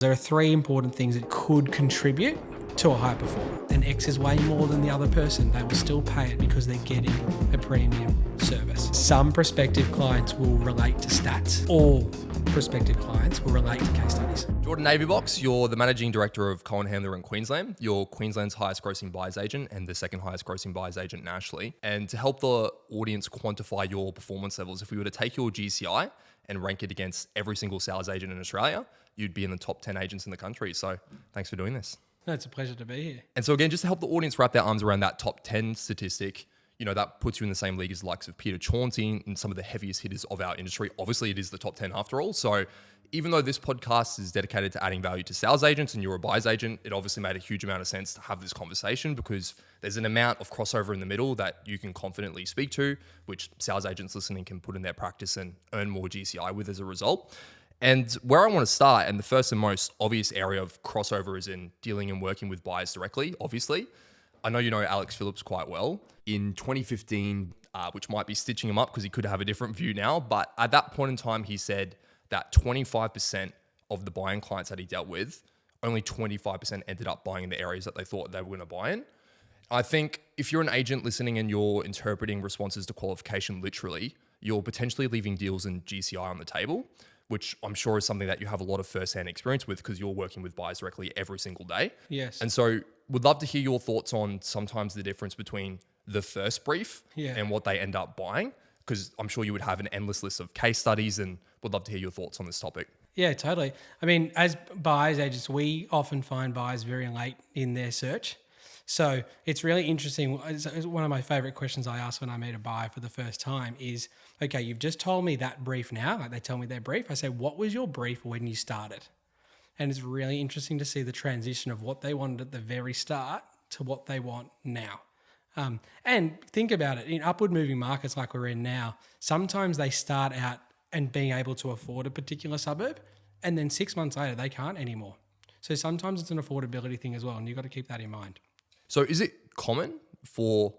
There are three important things that could contribute to a high performer. And X is way more than the other person. They will still pay it because they're getting a premium service. Some prospective clients will relate to stats. All prospective clients will relate to case studies. Jordan Navybox, you're the Managing Director of Cohen Handler in Queensland. You're Queensland's highest grossing buyer's agent and the second highest grossing buyer's agent nationally. And to help the audience quantify your performance levels, if we were to take your GCI and rank it against every single sales agent in Australia, you'd be in the top 10 agents in the country. So thanks for doing this. No, it's a pleasure to be here. And so again, just to help the audience wrap their arms around that top 10 statistic, you know, that puts you in the same league as the likes of Peter Chauncey and some of the heaviest hitters of our industry. Obviously, it is the top 10 after all. So even though this podcast is dedicated to adding value to sales agents and you're a buyer's agent, it obviously made a huge amount of sense to have this conversation because there's an amount of crossover in the middle that you can confidently speak to, which sales agents listening can put in their practice and earn more GCI with as a result. And where I want to start, and the first and most obvious area of crossover is in dealing and working with buyers directly, obviously. I know you know Alex Phillips quite well. In 2015, which might be stitching him up because he could have a different view now, but at that point in time, he said that 25% of the buying clients that he dealt with, only 25% ended up buying in the areas that they thought they were going to buy in. I think if you're an agent listening and you're interpreting responses to qualification literally, you're potentially leaving deals and GCI on the table, which I'm sure is something that you have a lot of first-hand experience with because you're working with buyers directly every single day. Yes. And so would love to hear your thoughts on sometimes the difference between the first brief and what they end up buying, because I'm sure you would have an endless list of case studies and would love to hear your thoughts on this topic. Yeah, totally. I mean, as buyers agents, we often find buyers very late in their search. So it's really interesting. It's one of my favorite questions I ask when I meet a buyer for the first time is, okay, you've just told me that brief now, like they tell me their brief. I say, what was your brief when you started? And it's really interesting to see the transition of what they wanted at the very start to what they want now. And think about it, in upward moving markets like we're in now, sometimes they start out and being able to afford a particular suburb, and then 6 months later, they can't anymore. So sometimes it's an affordability thing as well, and you've got to keep that in mind. So is it common for,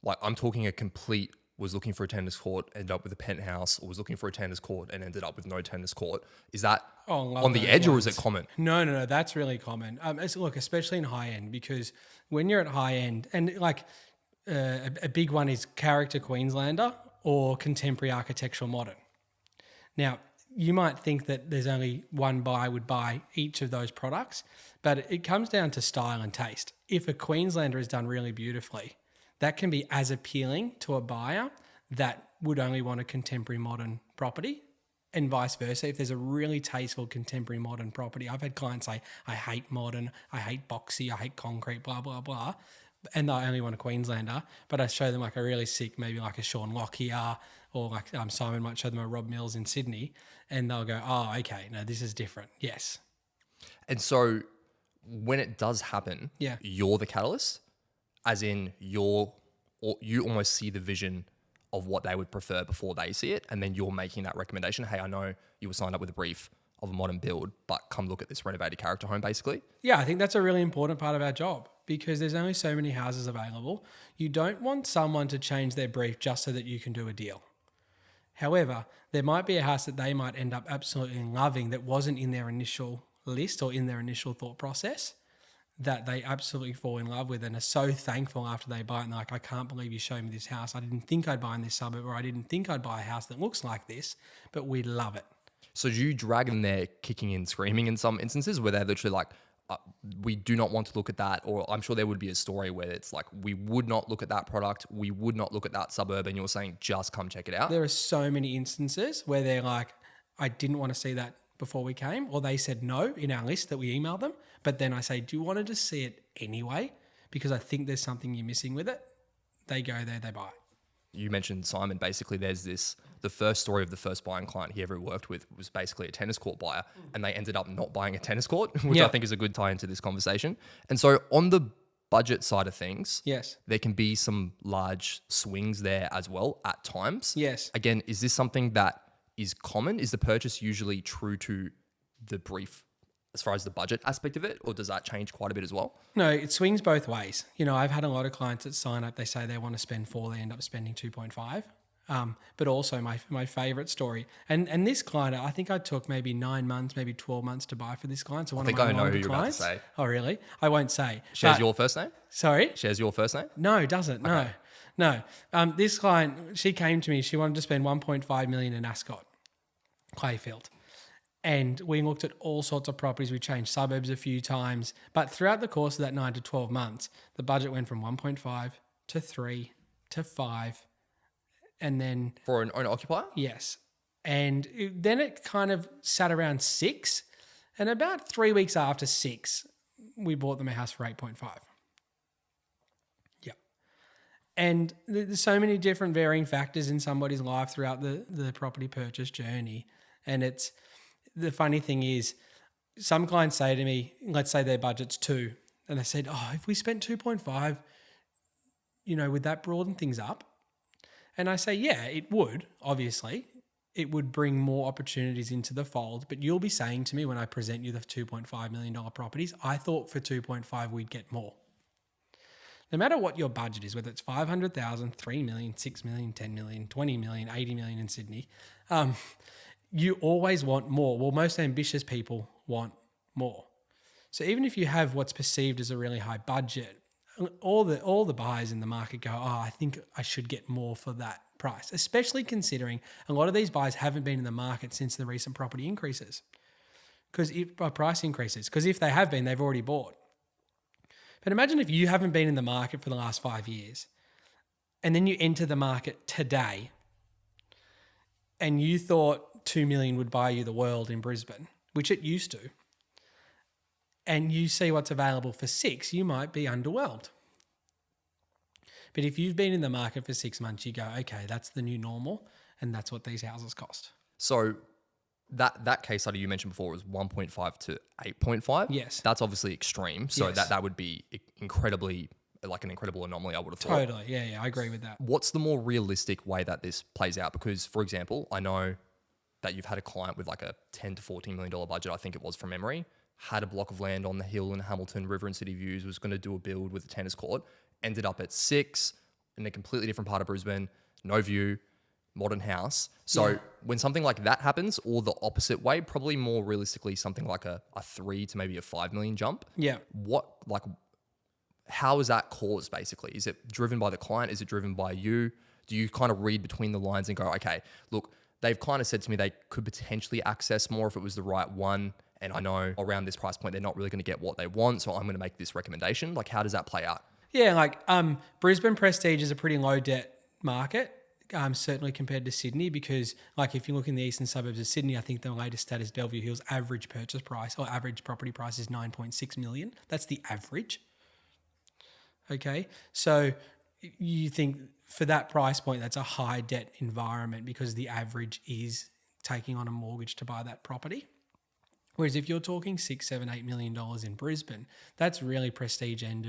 like, I'm talking a complete was looking for a tennis court, ended up with a penthouse, or was looking for a tennis court and ended up with no tennis court. Is that on the edge or is it common? No, that's really common. Look, especially in high end, because when you're at high end, and like a big one is character Queenslander or contemporary architectural modern. Now, you might think that there's only one buyer would buy each of those products, but it comes down to style and taste. If a Queenslander is done really beautifully, that can be as appealing to a buyer that would only want a contemporary modern property, and vice versa. If there's a really tasteful contemporary modern property, I've had clients say, I hate modern, I hate boxy, I hate concrete, blah, blah, blah. And they only want a Queenslander, but I show them like a really sick, maybe like a Sean Locke here, or like Simon might show them a Rob Mills in Sydney, and they'll go, oh, okay, no, this is different. Yes. And so when it does happen, you're the catalyst, as in you almost see the vision of what they would prefer before they see it, and then you're making that recommendation. Hey, I know you were signed up with a brief of a modern build, but come look at this renovated character home, basically. Yeah, I think that's a really important part of our job because there's only so many houses available. You don't want someone to change their brief just so that you can do a deal. However, there might be a house that they might end up absolutely loving that wasn't in their initial list or in their initial thought process that they absolutely fall in love with and are so thankful after they buy it. And they're like, I can't believe you showed me this house. I didn't think I'd buy in this suburb, or I didn't think I'd buy a house that looks like this, but we love it. So do you drag them there kicking and screaming in some instances where they're literally like, we do not want to look at that? Or I'm sure there would be a story where it's like, we would not look at that product. We would not look at that suburb. And you're saying, just come check it out. There are so many instances where they're like, I didn't want to see that before we came, or they said no in our list that we emailed them. But then I say, do you want to just see it anyway? Because I think there's something you're missing with it. They go there, they buy. You mentioned Simon. Basically, there's the first story of the first buying client he ever worked with was basically a tennis court buyer, and they ended up not buying a tennis court, which I think is a good tie into this conversation. And so on the budget side of things, yes, there can be some large swings there as well at times. Yes. Again, is this something that is common? Is the purchase usually true to the brief as far as the budget aspect of it, or does that change quite a bit as well? No, it swings both ways. You know, I've had a lot of clients that sign up, they say they want to spend 4, they end up spending 2.5. But also my favorite story. And this client, I think I took maybe 9 months, maybe 12 months to buy for this client. So one of my I know longer who you're clients. about to say. Oh, really? I won't say. Shares But- your first name? Sorry? Shares your first name? No, it doesn't. No. This client, she came to me. She wanted to spend 1.5 million in Ascot, Clayfield. And we looked at all sorts of properties. We changed suburbs a few times. But throughout the course of that 9 to 12 months, the budget went from 1.5 to 3 to 5. And then... For an owner occupier? Yes. And then it kind of sat around 6. And about 3 weeks after 6, we bought them a house for 8.5. Yeah. And there's so many different varying factors in somebody's life throughout the property purchase journey. And it's... The funny thing is, some clients say to me, let's say their budget's 2, and they said, oh, if we spent 2.5, would that broaden things up? And I say, yeah, it would, obviously. It would bring more opportunities into the fold, but you'll be saying to me when I present you the $2.5 million properties, I thought for 2.5 we'd get more. No matter what your budget is, whether it's 500,000, 3 million, 6 million, 10 million, 20 million, 80 million in Sydney, you always want more. Well, most ambitious people want more. So even if you have what's perceived as a really high budget, all the buyers in the market go, oh, I think I should get more for that price, especially considering a lot of these buyers haven't been in the market since the recent property increases. Price increases. Because if they have been, they've already bought. But imagine if you haven't been in the market for the last 5 years and then you enter the market today and you thought 2 million would buy you the world in Brisbane, which it used to, and you see what's available for 6, you might be underwhelmed. But if you've been in the market for 6 months, you go, okay, that's the new normal, and that's what these houses cost. So that case study you mentioned before was 1.5 to 8.5. Yes. That's obviously extreme. So Yes. that would be an incredible anomaly, I would have thought. Totally. Yeah, I agree with that. What's the more realistic way that this plays out? Because, for example, I know that you've had a client with like a $10 to $14 million budget, I think it was from memory, had a block of land on the hill in Hamilton, River and City Views, was going to do a build with a tennis court, ended up at 6 in a completely different part of Brisbane, no view, modern house. So when something like that happens, or the opposite way, probably more realistically something like a 3 to maybe a 5 million jump. Yeah. How is that caused basically? Is it driven by the client? Is it driven by you? Do you kind of read between the lines and go, okay, look, they've kind of said to me they could potentially access more if it was the right one. And I know around this price point, they're not really going to get what they want. So I'm going to make this recommendation. Like, how does that play out? Yeah, Brisbane Prestige is a pretty low debt market, certainly compared to Sydney, because if you look in the eastern suburbs of Sydney, I think the latest stat is Bellevue Hill's average purchase price or average property price is 9.6 million. That's the average. Okay, so you think for that price point, that's a high debt environment because the average is taking on a mortgage to buy that property. Whereas if you're talking $6, $7, $8 million in Brisbane, that's really prestige end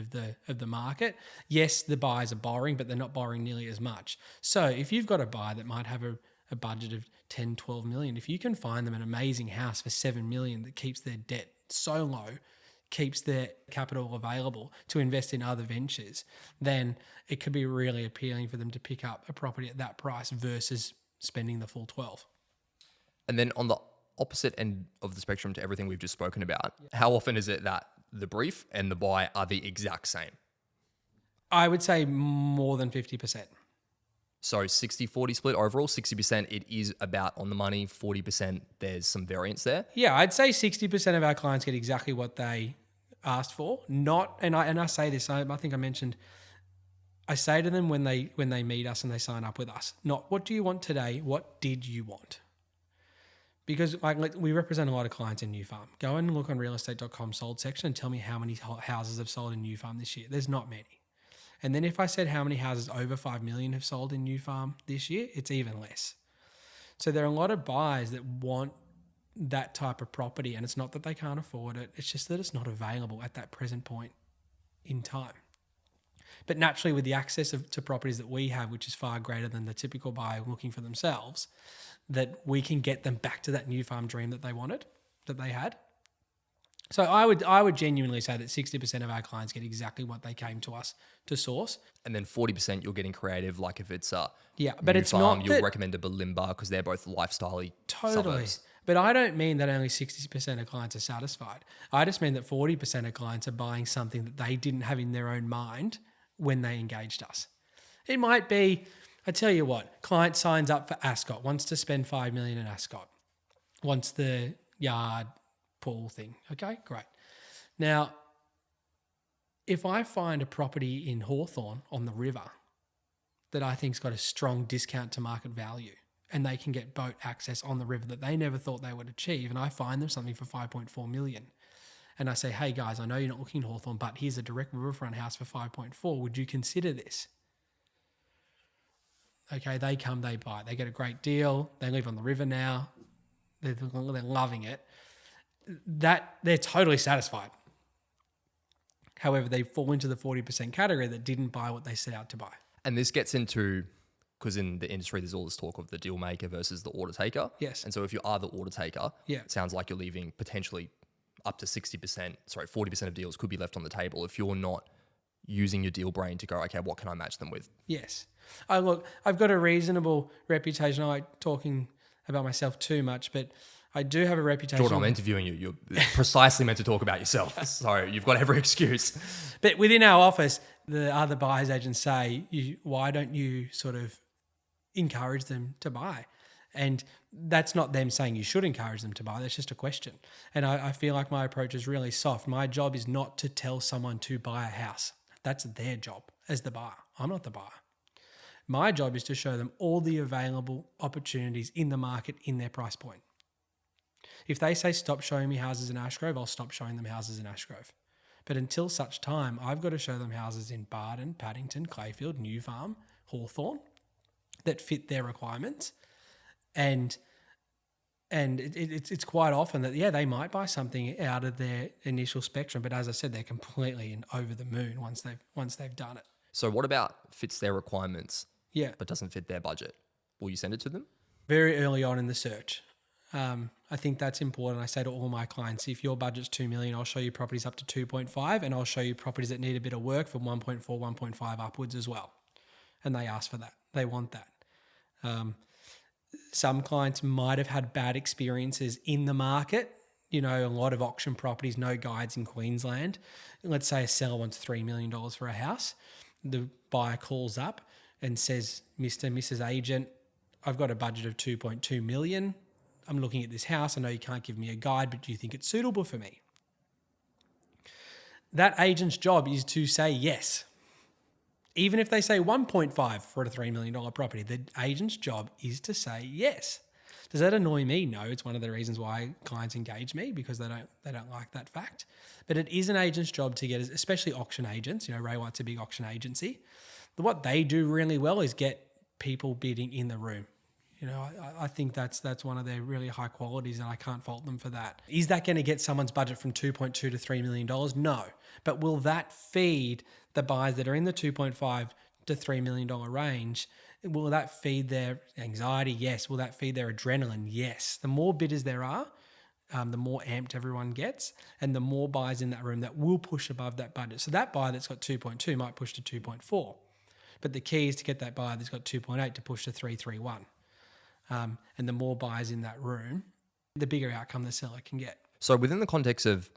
of the market. Yes, the buyers are borrowing, but they're not borrowing nearly as much. So if you've got a buyer that might have a budget of 10, 12 million, if you can find them an amazing house for 7 million that keeps their debt so low, keeps their capital available to invest in other ventures, then it could be really appealing for them to pick up a property at that price versus spending the full 12. And then on the opposite end of the spectrum to everything we've just spoken about, how often is it that the brief and the buy are the exact same? I would say more than 50%. So 60-40 split overall, 60% it is about on the money, 40% there's some variance there. Yeah, I'd say 60% of our clients get exactly what they asked for. I say this, I think I mentioned, I say to them when they meet us and they sign up with us, not what do you want today, what did you want? Because we represent a lot of clients in New Farm. Go and look on realestate.com sold section and tell me how many houses have sold in New Farm this year. There's not many. And then if I said how many houses over 5 million have sold in New Farm this year, it's even less. So there are a lot of buyers that want that type of property, and it's not that they can't afford it. It's just that it's not available at that present point in time. But naturally, with the access to properties that we have, which is far greater than the typical buyer looking for themselves, that we can get them back to that New Farm dream that they wanted, that they had. So I would genuinely say that 60% of our clients get exactly what they came to us to source. And then 40% you're getting creative, like if it's a but new it's farm, not you'll that, recommend a Balimba because they're both lifestyle totally. suburbs. But I don't mean that only 60% of clients are satisfied. I just mean that 40% of clients are buying something that they didn't have in their own mind when they engaged us. It might be, I tell you what, client signs up for Ascot, wants to spend $5 million in Ascot, wants the yard pool thing. Okay, great. Now, if I find a property in Hawthorn on the river that I think's got a strong discount to market value, and they can get boat access on the river that they never thought they would achieve, and I find them something for 5.4 million, and I say, hey guys, I know you're not looking in Hawthorn, but here's a direct riverfront house for 5.4. Would you consider this? Okay, they come, they buy. They get a great deal. They live on the river now. They're loving it. That they're totally satisfied. However, they fall into the 40% category that didn't buy what they set out to buy. And this gets into, because in the industry, there's all this talk of the deal maker versus the order taker. Yes. And so if you are the order taker, Yeah. it sounds like you're leaving potentially up to 40% of deals could be left on the table if you're not using your deal brain to go, okay, what can I match them with? Yes. Look, I've got a reasonable reputation. I like talking about myself too much, but I do have a reputation. Jordan, I'm interviewing you. You're precisely meant to talk about yourself. So you've got every excuse. But within our office, the other buyer's agents say, why don't you sort of encourage them to buy? And that's not them saying you should encourage them to buy. That's just a question. And I feel like my approach is really soft. My job is not to tell someone to buy a house. That's their job as the buyer. I'm not the buyer. My job is to show them all the available opportunities in the market in their price point. If they say, stop showing me houses in Ashgrove, I'll stop showing them houses in Ashgrove. But until such time, I've got to show them houses in Barden, Paddington, Clayfield, New Farm, Hawthorn that fit their requirements. And it's quite often that, they might buy something out of their initial spectrum. But as I said, they're completely over the moon once they've done it. So what about fits their requirements, Yeah. but doesn't fit their budget? Will you send it to them? Very early on in the search. I think that's important. I say to all my clients, if your budget's 2 million, I'll show you properties up to 2.5, and I'll show you properties that need a bit of work from 1.4, 1.5 upwards as well. And they ask for that. They want that. Some clients might have had bad experiences in the market. A lot of auction properties, no guides in Queensland. Let's say a seller wants $3 million for a house. The buyer calls up and says, Mr. and Mrs. Agent, I've got a budget of 2.2 million. I'm looking at this house. I know you can't give me a guide, but do you think it's suitable for me? That agent's job is to say yes. Even if they say 1.5 for a $3 million property, the agent's job is to say yes. Does that annoy me? No, it's one of the reasons why clients engage me, because they don't like that fact. But it is an agent's job to get, especially auction agents. Ray White's a big auction agency. What they do really well is get people bidding in the room. I think that's one of their really high qualities, and I can't fault them for that. Is that going to get someone's budget from 2.2 to $3 million? No. But will that feed the buyers that are in the 2.5 to $3 million range? Will that feed their anxiety? Yes. Will that feed their adrenaline? Yes. The more bidders there are, the more amped everyone gets, and the more buyers in that room that will push above that budget. So that buyer that's got 2.2 might push to 2.4. But the key is to get that buyer that's got 2.8 to push to 331. And the more buyers in that room, the bigger outcome the seller can get. So within the context of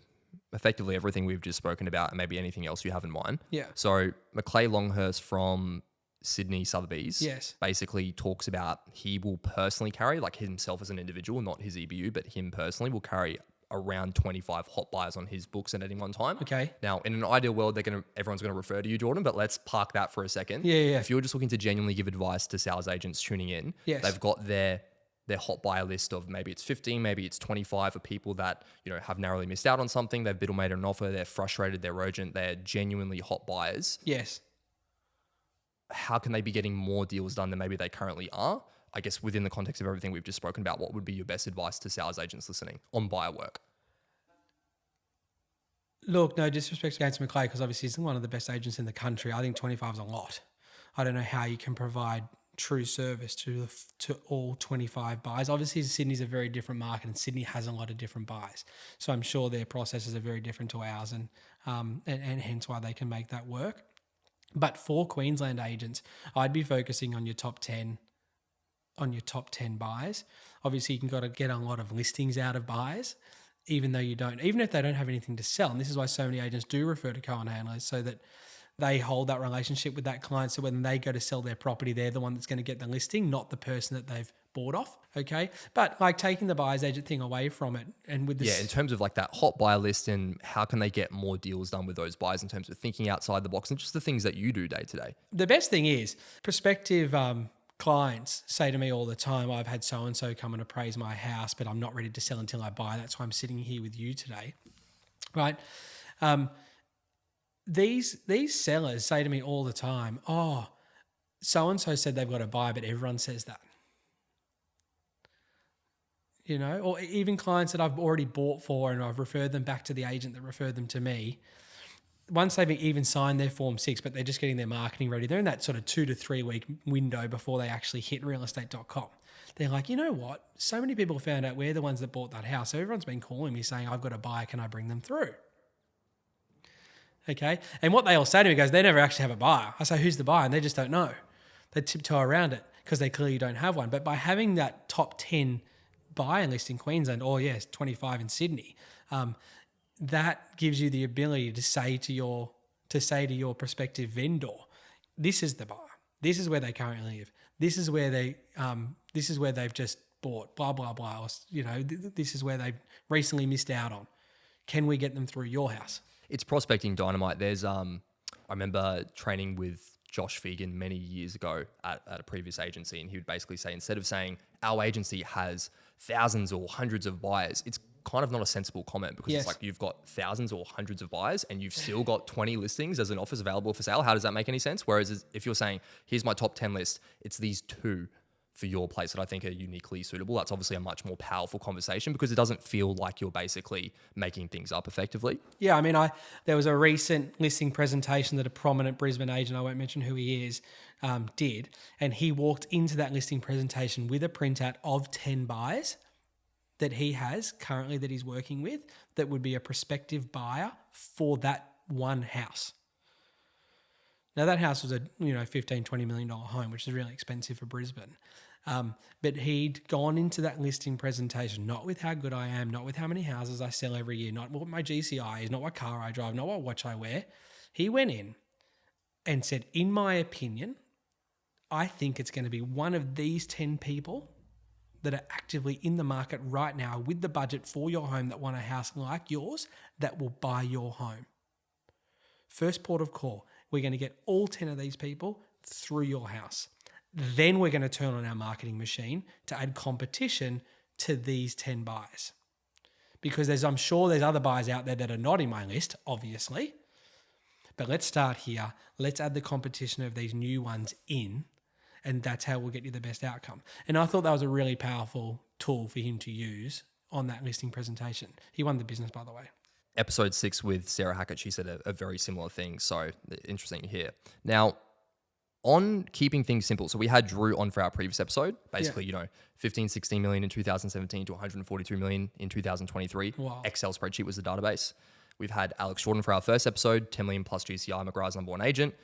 effectively everything we've just spoken about, and maybe anything else you have in mind. Yeah. So Macleay Longhurst from Sydney Sotheby's basically talks about he will personally carry, like himself as an individual, not his EBU, but him personally will carry around 25 hot buyers on his books at any one time. Okay. Now, in an ideal world, everyone's going to refer to you, Jordan, but let's park that for a second. Yeah. If you're just looking to genuinely give advice to sales agents tuning in, they've got their hot buyer list of maybe it's 15, maybe it's 25 of people that, have narrowly missed out on something. They've bid or made an offer. They're frustrated. They're urgent. They're genuinely hot buyers. Yes. How can they be getting more deals done than maybe they currently are? I guess within the context of everything we've just spoken about, what would be your best advice to sales agents listening on buyer work? Look, no disrespect against Macleay, because obviously he's one of the best agents in the country. I think 25 is a lot. I don't know how you can provide true service to all 25 buyers. Obviously, Sydney's a very different market, and Sydney has a lot of different buyers. So I'm sure their processes are very different to ours, and hence why they can make that work. But for Queensland agents, I'd be focusing on your top 10 buyers. Obviously, you can got to get a lot of listings out of buyers, even if they don't have anything to sell. And this is why so many agents do refer to Cohen Handlers, so that they hold that relationship with that client. So when they go to sell their property, they're the one that's going to get the listing, not the person that they've bought off. Okay. But like taking the buyer's agent thing away from it. And with this. Yeah, in terms of like that hot buyer list and how can they get more deals done with those buyers in terms of thinking outside the box and just the things that you do day to day. The best thing is prospective clients say to me all the time, I've had so-and-so come and appraise my house, but I'm not ready to sell until I buy. That's why I'm sitting here with you today. Right. These sellers say to me all the time, oh, so-and-so said they've got to buy, but everyone says that. You know, or even clients that I've already bought for and I've referred them back to the agent that referred them to me. Once they've even signed their Form 6, but they're just getting their marketing ready, they're in that sort of 2 to 3 week window before they actually hit realestate.com. They're like, you know what? So many people found out we're the ones that bought that house. So everyone's been calling me saying, I've got a buyer, can I bring them through? Okay. And what they all say to me goes, they never actually have a buyer. I say, who's the buyer? And they just don't know. They tiptoe around it because they clearly don't have one. But by having that top 10 buyer list in Queensland, or yes, 25 in Sydney, that gives you the ability to say to your prospective vendor, this is the buyer. This is where they currently live. This is where they've just bought, blah, blah, blah. Or, you know, this is where they've recently missed out on. Can we get them through your house? It's prospecting dynamite. There's I remember training with Josh Fegan many years ago at a previous agency, and he would basically say, instead of saying our agency has thousands or hundreds of buyers, it's kind of not a sensible comment, because It's like you've got thousands or hundreds of buyers and you've still got 20 listings as an offers available for sale. How does that make any sense? Whereas if you're saying, here's my top 10 list, it's these 2 for your place that I think are uniquely suitable. That's obviously a much more powerful conversation because it doesn't feel like you're basically making things up effectively. Yeah, I mean, there was a recent listing presentation that a prominent Brisbane agent, I won't mention who he is, did, and he walked into that listing presentation with a printout of 10 buyers that he has currently that he's working with that would be a prospective buyer for that one house. Now that house was a $15, $20 million home, which is really expensive for Brisbane. But he'd gone into that listing presentation, not with how good I am, not with how many houses I sell every year, not what my GCI is, not what car I drive, not what watch I wear. He went in and said, in my opinion, I think it's going to be one of these 10 people that are actively in the market right now with the budget for your home that want a house like yours that will buy your home. First port of call, we're going to get all 10 of these people through your house. Then we're going to turn on our marketing machine to add competition to these 10 buyers. Because I'm sure there's other buyers out there that are not in my list, obviously. But let's start here. Let's add the competition of these new ones in, and that's how we'll get you the best outcome. And I thought that was a really powerful tool for him to use on that listing presentation. He won the business, by the way. Episode 6 with Sarah Hackett, she said a very similar thing. So interesting to hear. Now, on keeping things simple, so we had Drew on for our previous episode, basically, 15, 16 million in 2017 to 142 million in 2023. Wow. Excel spreadsheet was the database. We've had Alex Jordan for our first episode, 10 million plus GCI, McGrath's number 1 agent,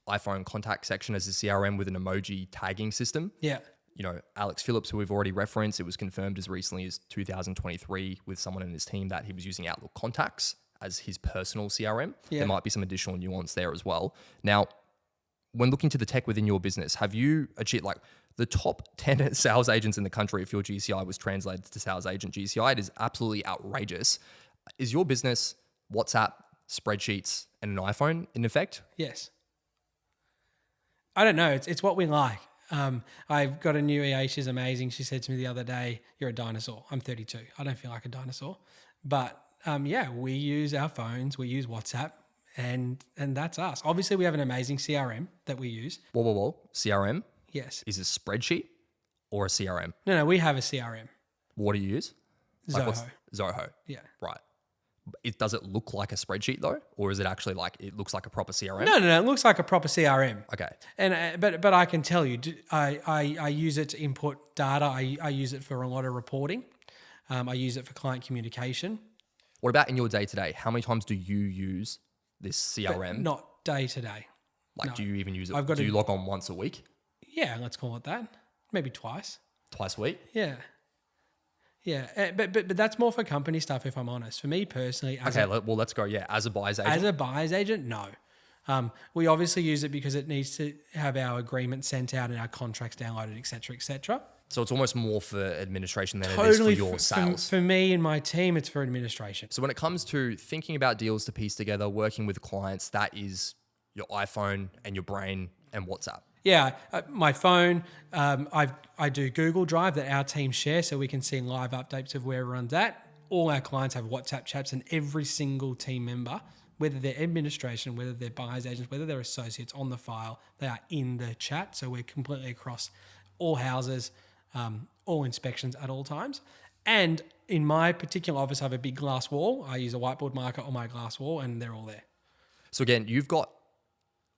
iPhone contact section as a CRM with an emoji tagging system. Yeah. Alex Phillips, who we've already referenced, it was confirmed as recently as 2023 with someone in his team that he was using Outlook contacts as his personal CRM. Yeah. There might be some additional nuance there as well. Now, when looking to the tech within your business, have you achieved the top 10 sales agents in the country? If your GCI was translated to sales agent GCI, it is absolutely outrageous. Is your business WhatsApp, spreadsheets, and an iPhone in effect? Yes. I don't know. It's what we like. I've got a new EA. She's amazing. She said to me the other day, you're a dinosaur. I'm 32. I don't feel like a dinosaur. But we use our phones. We use WhatsApp. And that's us. Obviously, we have an amazing CRM that we use. Whoa. CRM? Yes. Is it a spreadsheet or a CRM? No, we have a CRM. What do you use? Zoho. Zoho? Yeah. Right. Does it look like a spreadsheet though? Or is it actually like, it looks like a proper CRM? No. It looks like a proper CRM. Okay. And but I can tell you, I use it to input data. I use it for a lot of reporting. I use it for client communication. What about in your day-to-day? How many times do you use this CRM? But not day to day. Like, no. do you even use it? I've got Do you log on once a week? Yeah, let's call it that. Maybe twice. Twice a week? Yeah. Yeah, but that's more for company stuff, if I'm honest. For me personally, Well, let's go. Yeah, as a buyer's agent. as a buyer's agent, no. We obviously use it because it needs to have our agreement sent out and our contracts downloaded, et cetera, et cetera. So it's almost more for administration than it is for your sales. For me and my team, it's for administration. So when it comes to thinking about deals to piece together, working with clients, that is your iPhone and your brain and WhatsApp. Yeah, my phone, I do Google Drive that our team share so we can see live updates of where everyone's at. All our clients have WhatsApp chats, and every single team member, whether they're administration, whether they're buyers agents, whether they're associates on the file, they are in the chat. So we're completely across all houses, all inspections at all times. And in my particular office, I have a big glass wall. I use a whiteboard marker on my glass wall and they're all there. So again, you've got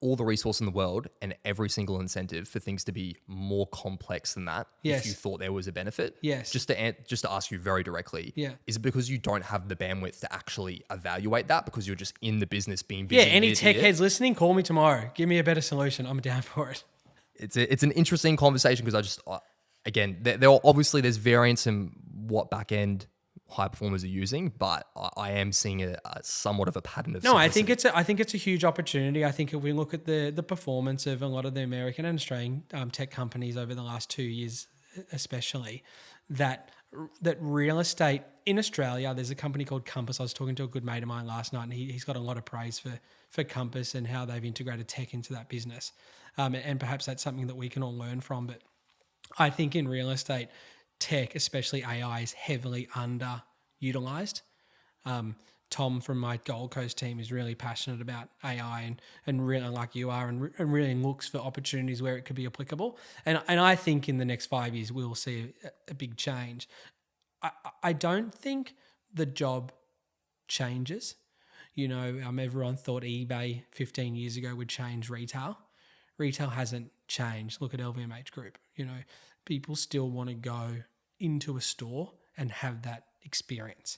all the resource in the world and every single incentive for things to be more complex than that. Yes. If you thought there was a benefit. Yes. Just to ask you very directly. Yeah. Is it because you don't have the bandwidth to actually evaluate that because you're just in the business being busy? Yeah. Any tech heads listening, call me tomorrow. Give me a better solution. I'm down for it. It's an interesting conversation because again, there's variance in what back end high performers are using, but I am seeing a somewhat of a pattern of simplicity. I think it's a huge opportunity. I think if we look at the performance of a lot of the American and Australian tech companies over the last 2 years, especially, that real estate in Australia, there's a company called Compass. I was talking to a good mate of mine last night, and he's got a lot of praise for Compass and how they've integrated tech into that business, and perhaps that's something that we can all learn from. But I think in real estate, tech, especially AI, is heavily underutilized. Tom from my Gold Coast team is really passionate about AI and really, like you are, and really looks for opportunities where it could be applicable. And I think in the next 5 years, we'll see a big change. I don't think the job changes. You know, everyone thought eBay 15 years ago would change retail. Retail hasn't changed. Look at LVMH Group. You know, people still want to go into a store and have that experience.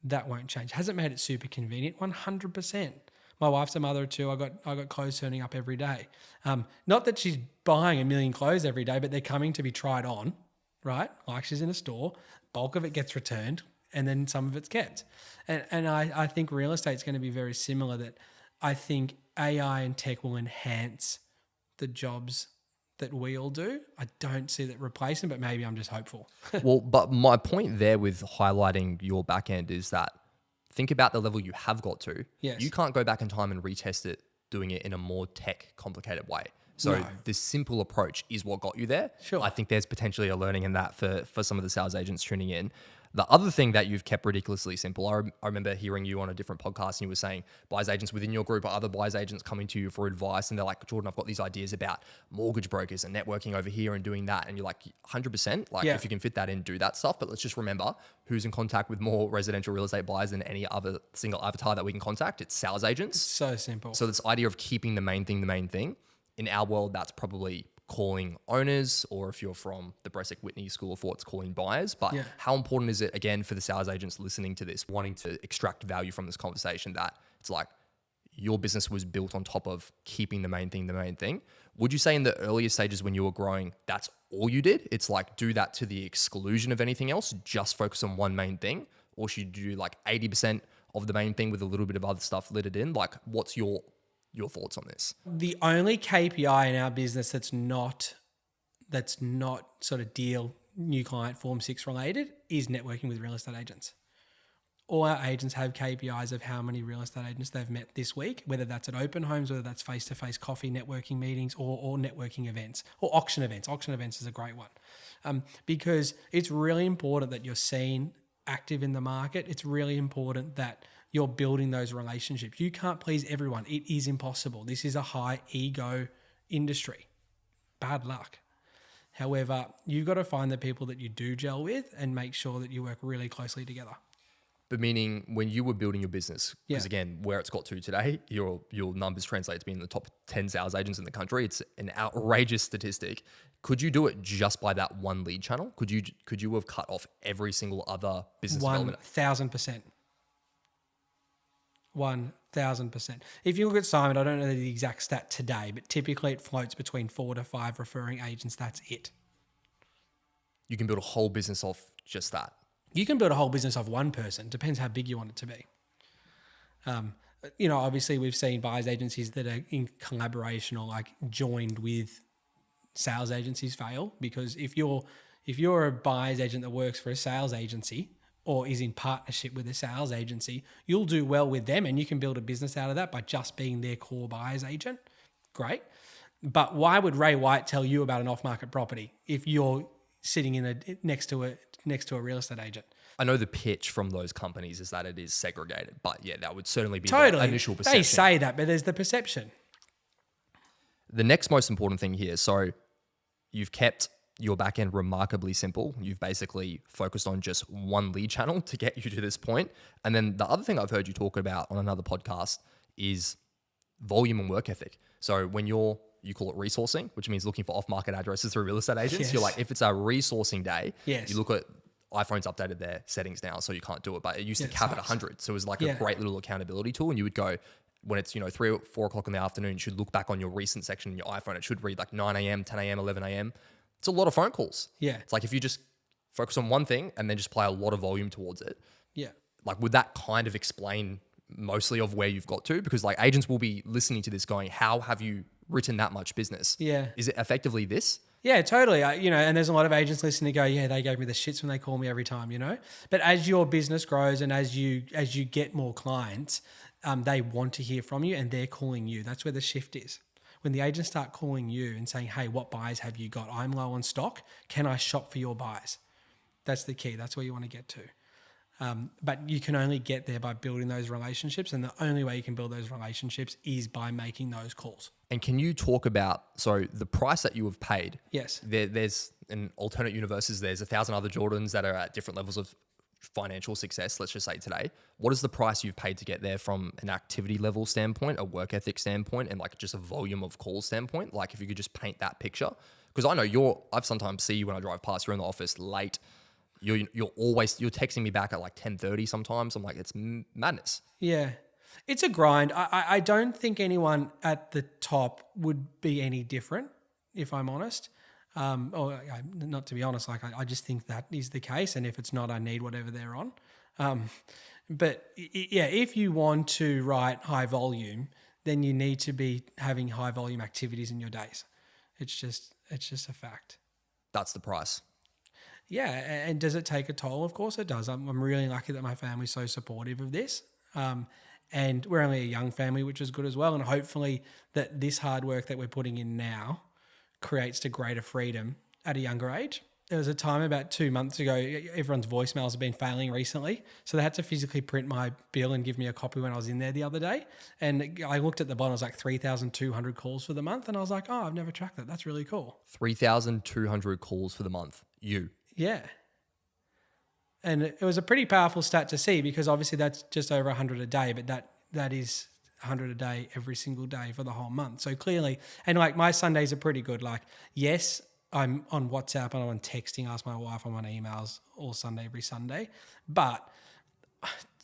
That won't change. Hasn't made it super convenient. 100%. My wife's a mother of two. I got clothes turning up every day. Not that she's buying a million clothes every day, but they're coming to be tried on, right? Like she's in a store. Bulk of it gets returned, and then some of it's kept. And I think real estate's going to be very similar. That I think AI and tech will enhance the jobs that we all do. I don't see that replacing, but maybe I'm just hopeful. Well, but my point there with highlighting your back end is that think about the level you have got to. Yes. You can't go back in time and retest it doing it in a more tech complicated way. So No. this simple approach is what got you there. Sure. I think there's potentially a learning in that for some of the sales agents tuning in. The other thing that you've kept ridiculously simple, I remember hearing you on a different podcast and you were saying buyers agents within your group or other buyers agents coming to you for advice and they're like, Jordan, I've got these ideas about mortgage brokers and networking over here and doing that. And you're like, 100%, like if you can fit that in, do that stuff. But let's just remember who's in contact with more residential real estate buyers than any other single avatar that we can contact. It's sales agents. So simple. So this idea of keeping the main thing, in our world, that's probably calling owners, or if you're from the Bresic Whitney School of Thoughts, calling buyers. But how important is it, again, for the sales agents listening to this, wanting to extract value from this conversation, that it's like your business was built on top of keeping the main thing? Would you say in the earlier stages when you were growing, that's all you did? It's like do that to the exclusion of anything else, just focus on one main thing? Or should you do like 80% of the main thing with a little bit of other stuff littered in? Like what's your thoughts on this? The only KPI in our business that's not sort of deal new client form 6 related is networking with real estate agents. All our agents have KPIs of how many real estate agents they've met this week, whether that's at open homes, whether that's face-to-face coffee networking meetings or networking events or auction events. Auction events is a great one because it's really important that you're seen active in the market. It's really important that you're building those relationships. You can't please everyone. It is impossible. This is a high ego industry. Bad luck. However, you've got to find the people that you do gel with and make sure that you work really closely together. But meaning when you were building your business, because Yeah. again, where it's got to today, your numbers translate to being in the top 10 sales agents in the country. It's an outrageous statistic. Could you do it just by that one lead channel? Could you have cut off every single other business development? 1,000%. 1,000%. If you look at Simon, I don't know the exact stat today, but typically it floats between 4 to 5 referring agents. That's it. You can build a whole business off just that. You can build a whole business off one person. Depends how big you want it to be. Obviously we've seen buyers agencies that are in collaboration or like joined with sales agencies fail, because if you're a buyers agent that works for a sales agency or is in partnership with a sales agency, you'll do well with them and you can build a business out of that by just being their core buyers agent. Great. But why would Ray White tell you about an off-market property if you're sitting next to a real estate agent? I know the pitch from those companies is that it is segregated, but yeah, that would certainly be Totally. the initial perception. They say that, but there's the perception. The next most important thing here, so you've kept your back end remarkably simple. You've basically focused on just one lead channel to get you to this point. And then the other thing I've heard you talk about on another podcast is volume and work ethic. So when you call it resourcing, which means looking for off-market addresses through real estate agents. Yes. You're like, if it's a resourcing day, Yes. you look at iPhone's updated their settings now, so you can't do it. But it used to cap at 100. So it was like a great little accountability tool. And you would go, when it's 3 or 4 o'clock in the afternoon, you should look back on your recent section in your iPhone. It should read like 9 a.m., 10 a.m., 11 a.m. It's a lot of phone calls. Yeah. It's like if you just focus on one thing and then just apply a lot of volume towards it. Yeah. Like, would that kind of explain mostly of where you've got to? Because like agents will be listening to this going, how have you written that much business? Yeah. Is it effectively this? Yeah, totally. And there's a lot of agents listening to go, yeah, they gave me the shits when they call me every time, But as your business grows and as you get more clients, they want to hear from you and they're calling you. That's where the shift is. When the agents start calling you and saying, hey, what buyers have you got? I'm low on stock. Can I shop for your buyers? That's the key. That's where you want to get to. But you can only get there by building those relationships. And the only way you can build those relationships is by making those calls. And can you talk about, so the price that you have paid? Yes. There's in alternate universes, there's 1,000 other Jordans that are at different levels of financial success, let's just say today. What is the price you've paid to get there from an activity level standpoint, a work ethic standpoint, and like just a volume of calls standpoint? Like if you could just paint that picture. Because I know I've sometimes see you when I drive past, you're in the office late. You're texting me back at like 10:30 sometimes. I'm like, it's madness. Yeah. It's a grind. I don't think anyone at the top would be any different, if I'm honest. Not to be honest, like I just think that is the case. And if it's not, I need whatever they're on. If you want to write high volume, then you need to be having high volume activities in your days. It's just a fact. That's the price. Yeah. And does it take a toll? Of course it does. I'm really lucky that my family's so supportive of this. And we're only a young family, which is good as well. And hopefully that this hard work that we're putting in now creates to greater freedom at a younger age. There was a time about 2 months ago, everyone's voicemails have been failing recently. So they had to physically print my bill and give me a copy when I was in there the other day. And I looked at the bottom, it was like 3,200 calls for the month. And I was like, oh, I've never tracked that. That's really cool. 3,200 calls for the month. Yeah. And it was a pretty powerful stat to see, because obviously that's just over 100 a day, but that is 100 a day every single day for the whole month. So clearly, and like my Sundays are pretty good. Like, yes, I'm on WhatsApp and I'm on texting, ask my wife, I'm on emails all Sunday, every Sunday. But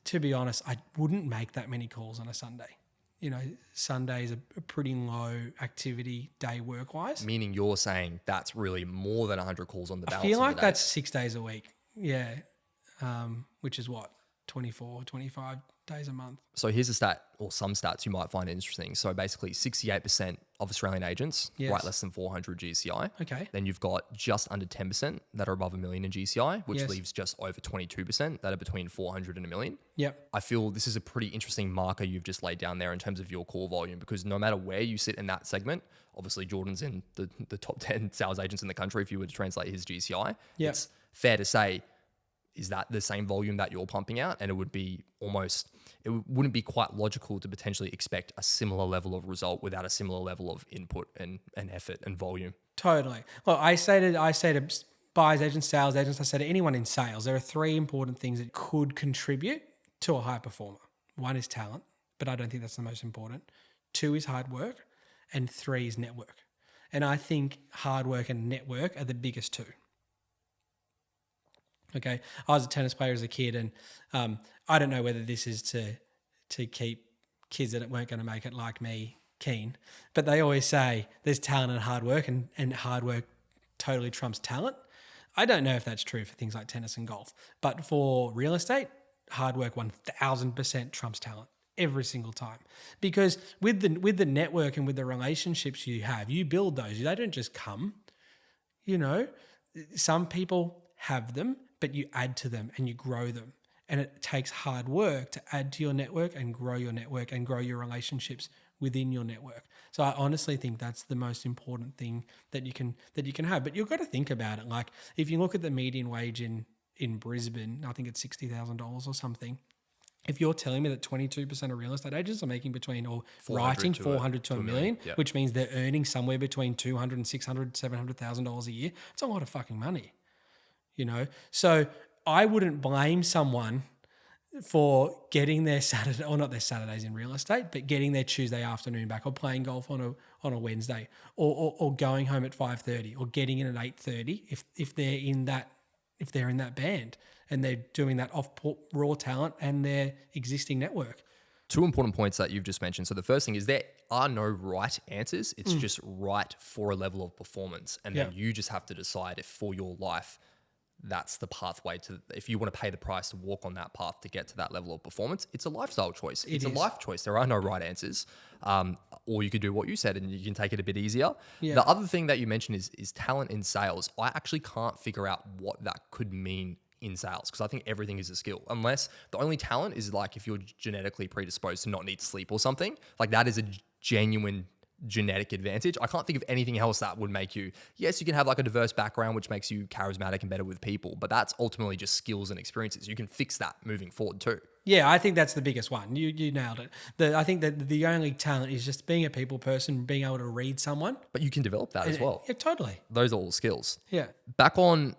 to be honest, I wouldn't make that many calls on a Sunday. Sunday is a pretty low activity day work-wise. Meaning you're saying that's really more than 100 calls on the balance. I feel like of the day. that's 6 days a week. Yeah. Which is what? 24, 25 days a month. So here's a stat, or some stats you might find interesting. So basically 68% of Australian agents write less than 400 GCI. Okay. Then you've got just under 10% that are above $1 million in GCI, which leaves just over 22% that are between 400 and $1 million. Yep. I feel this is a pretty interesting marker you've just laid down there in terms of your call volume, because no matter where you sit in that segment, obviously Jordan's in the top 10 sales agents in the country if you were to translate his GCI. Yep. It's fair to say, is that the same volume that you're pumping out? And it wouldn't be quite logical to potentially expect a similar level of result without a similar level of input and effort and volume. Totally. Well, I say to buyers agents, sales agents, I say to anyone in sales, there are 3 important things that could contribute to a high performer. 1 is talent, but I don't think that's the most important. 2 is hard work, and 3 is network. And I think hard work and network are the biggest 2. Okay, I was a tennis player as a kid, and I don't know whether this is to keep kids that weren't going to make it like me keen, but they always say there's talent and hard work, and hard work totally trumps talent. I don't know if that's true for things like tennis and golf, but for real estate, hard work 1000% trumps talent every single time. Because with the network and with the relationships you have, you build those. They don't just come. You know, some people have them, but you add to them and you grow them. And it takes hard work to add to your network and grow your network and grow your relationships within your network. So I honestly think that's the most important thing that you can have. But you've got to think about it. Like if you look at the median wage in Brisbane, I think it's $60,000 or something. If you're telling me that 22% of real estate agents are making between or writing 400 to a million, yep. which means they're earning somewhere between $200 and $600, $700,000 a year, it's a lot of fucking money, you know? So I wouldn't blame someone for getting their Saturday, or not their Saturdays in real estate, but getting their Tuesday afternoon back, or playing golf on a Wednesday, or going home at 5:30, or getting in at 8:30 if they're in that band and they're doing that off raw talent and their existing network. 2 important points that you've just mentioned. So the first thing is there are no right answers. It's just right for a level of performance. And then you just have to decide if for your life, that's the pathway to, if you want to pay the price to walk on that path to get to that level of performance. It's a lifestyle choice. It's a life choice. There are no right answers. Or you could do what you said and you can take it a bit easier. Yeah. The other thing that you mentioned is talent in sales. I actually can't figure out what that could mean in sales, because I think everything is a skill, unless the only talent is like if you're genetically predisposed to not need sleep or something, like that is a genuine genetic advantage. I can't think of anything else that would make you, yes, you can have like a diverse background, which makes you charismatic and better with people, but that's ultimately just skills and experiences. You can fix that moving forward too. Yeah, I think that's the biggest one. You nailed it. I think that the only talent is just being a people person, being able to read someone. But you can develop that as well. Yeah, totally. Those are all skills. Yeah. Back on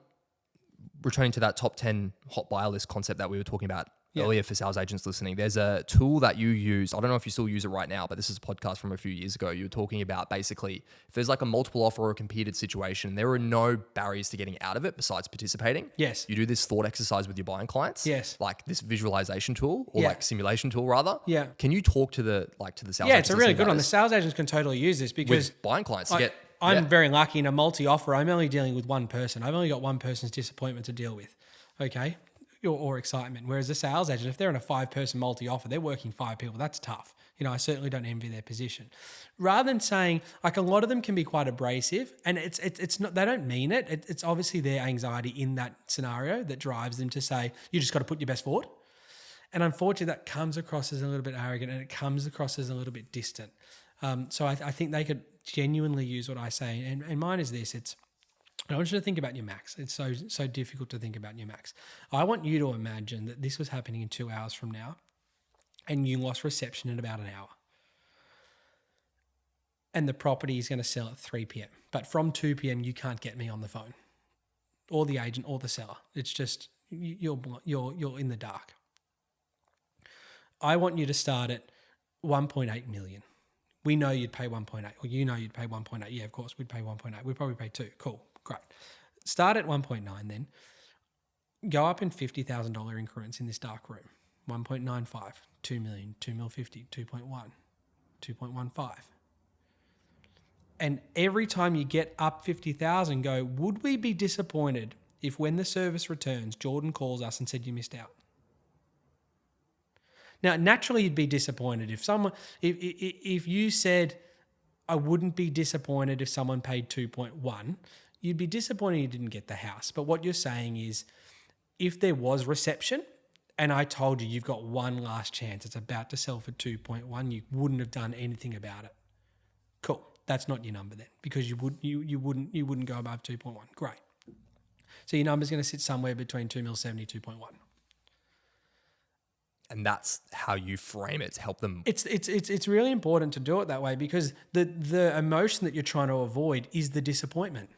returning to that top 10 hot buyer list concept that we were talking about earlier for sales agents listening, there's a tool that you use. I don't know if you still use it right now, but this is a podcast from a few years ago. You were talking about basically if there's like a multiple offer or a competed situation, there are no barriers to getting out of it besides participating. Yes. You do this thought exercise with your buying clients. Yes. Like this visualization tool or like simulation tool rather. Yeah. Can you talk to the sales agents? Yeah, it's a really good one. The sales agents can totally use this because with buying clients I'm very lucky in a multi-offer. I'm only dealing with one person. I've only got one person's disappointment to deal with. Okay. Or excitement. Whereas a sales agent, if they're in a 5-person multi-offer, they're working 5 people. That's tough. You know, I certainly don't envy their position. Rather than saying, like a lot of them can be quite abrasive, and it's not, they don't mean it. It's obviously their anxiety in that scenario that drives them to say, you just got to put your best forward. And unfortunately, that comes across as a little bit arrogant and it comes across as a little bit distant. So I think they could genuinely use what I say. And mine is this, I want you to think about your max. It's so difficult to think about your max. I want you to imagine that this was happening in 2 hours from now and you lost reception in about an hour. And the property is going to sell at 3 p.m. But from 2 p.m. you can't get me on the phone or the agent or the seller. It's just you're in the dark. I want you to start at 1.8 million. We know you'd pay 1.8, or you know you'd pay 1.8. Yeah, of course, we'd pay 1.8. We'd probably pay 2. Cool, great. Start at 1.9 then. Go up in $50,000 increments in this dark room. 1.95, 2 million, 2 mil 50, 2.1, 2.15. And every time you get up 50,000, go, would we be disappointed if when the service returns, Jordan calls us and said you missed out? Now, naturally, you'd be disappointed if you said, I wouldn't be disappointed if someone paid 2.1. You'd be disappointed you didn't get the house. But what you're saying is, if there was reception and I told you you've got one last chance, it's about to sell for 2.1, you wouldn't have done anything about it. Cool. That's not your number then, because you wouldn't go above 2.1. Great. So your number's going to sit somewhere between 2 mil 70, 2.1. And that's how you frame it to help them. It's really important to do it that way, because the emotion that you're trying to avoid is the disappointment.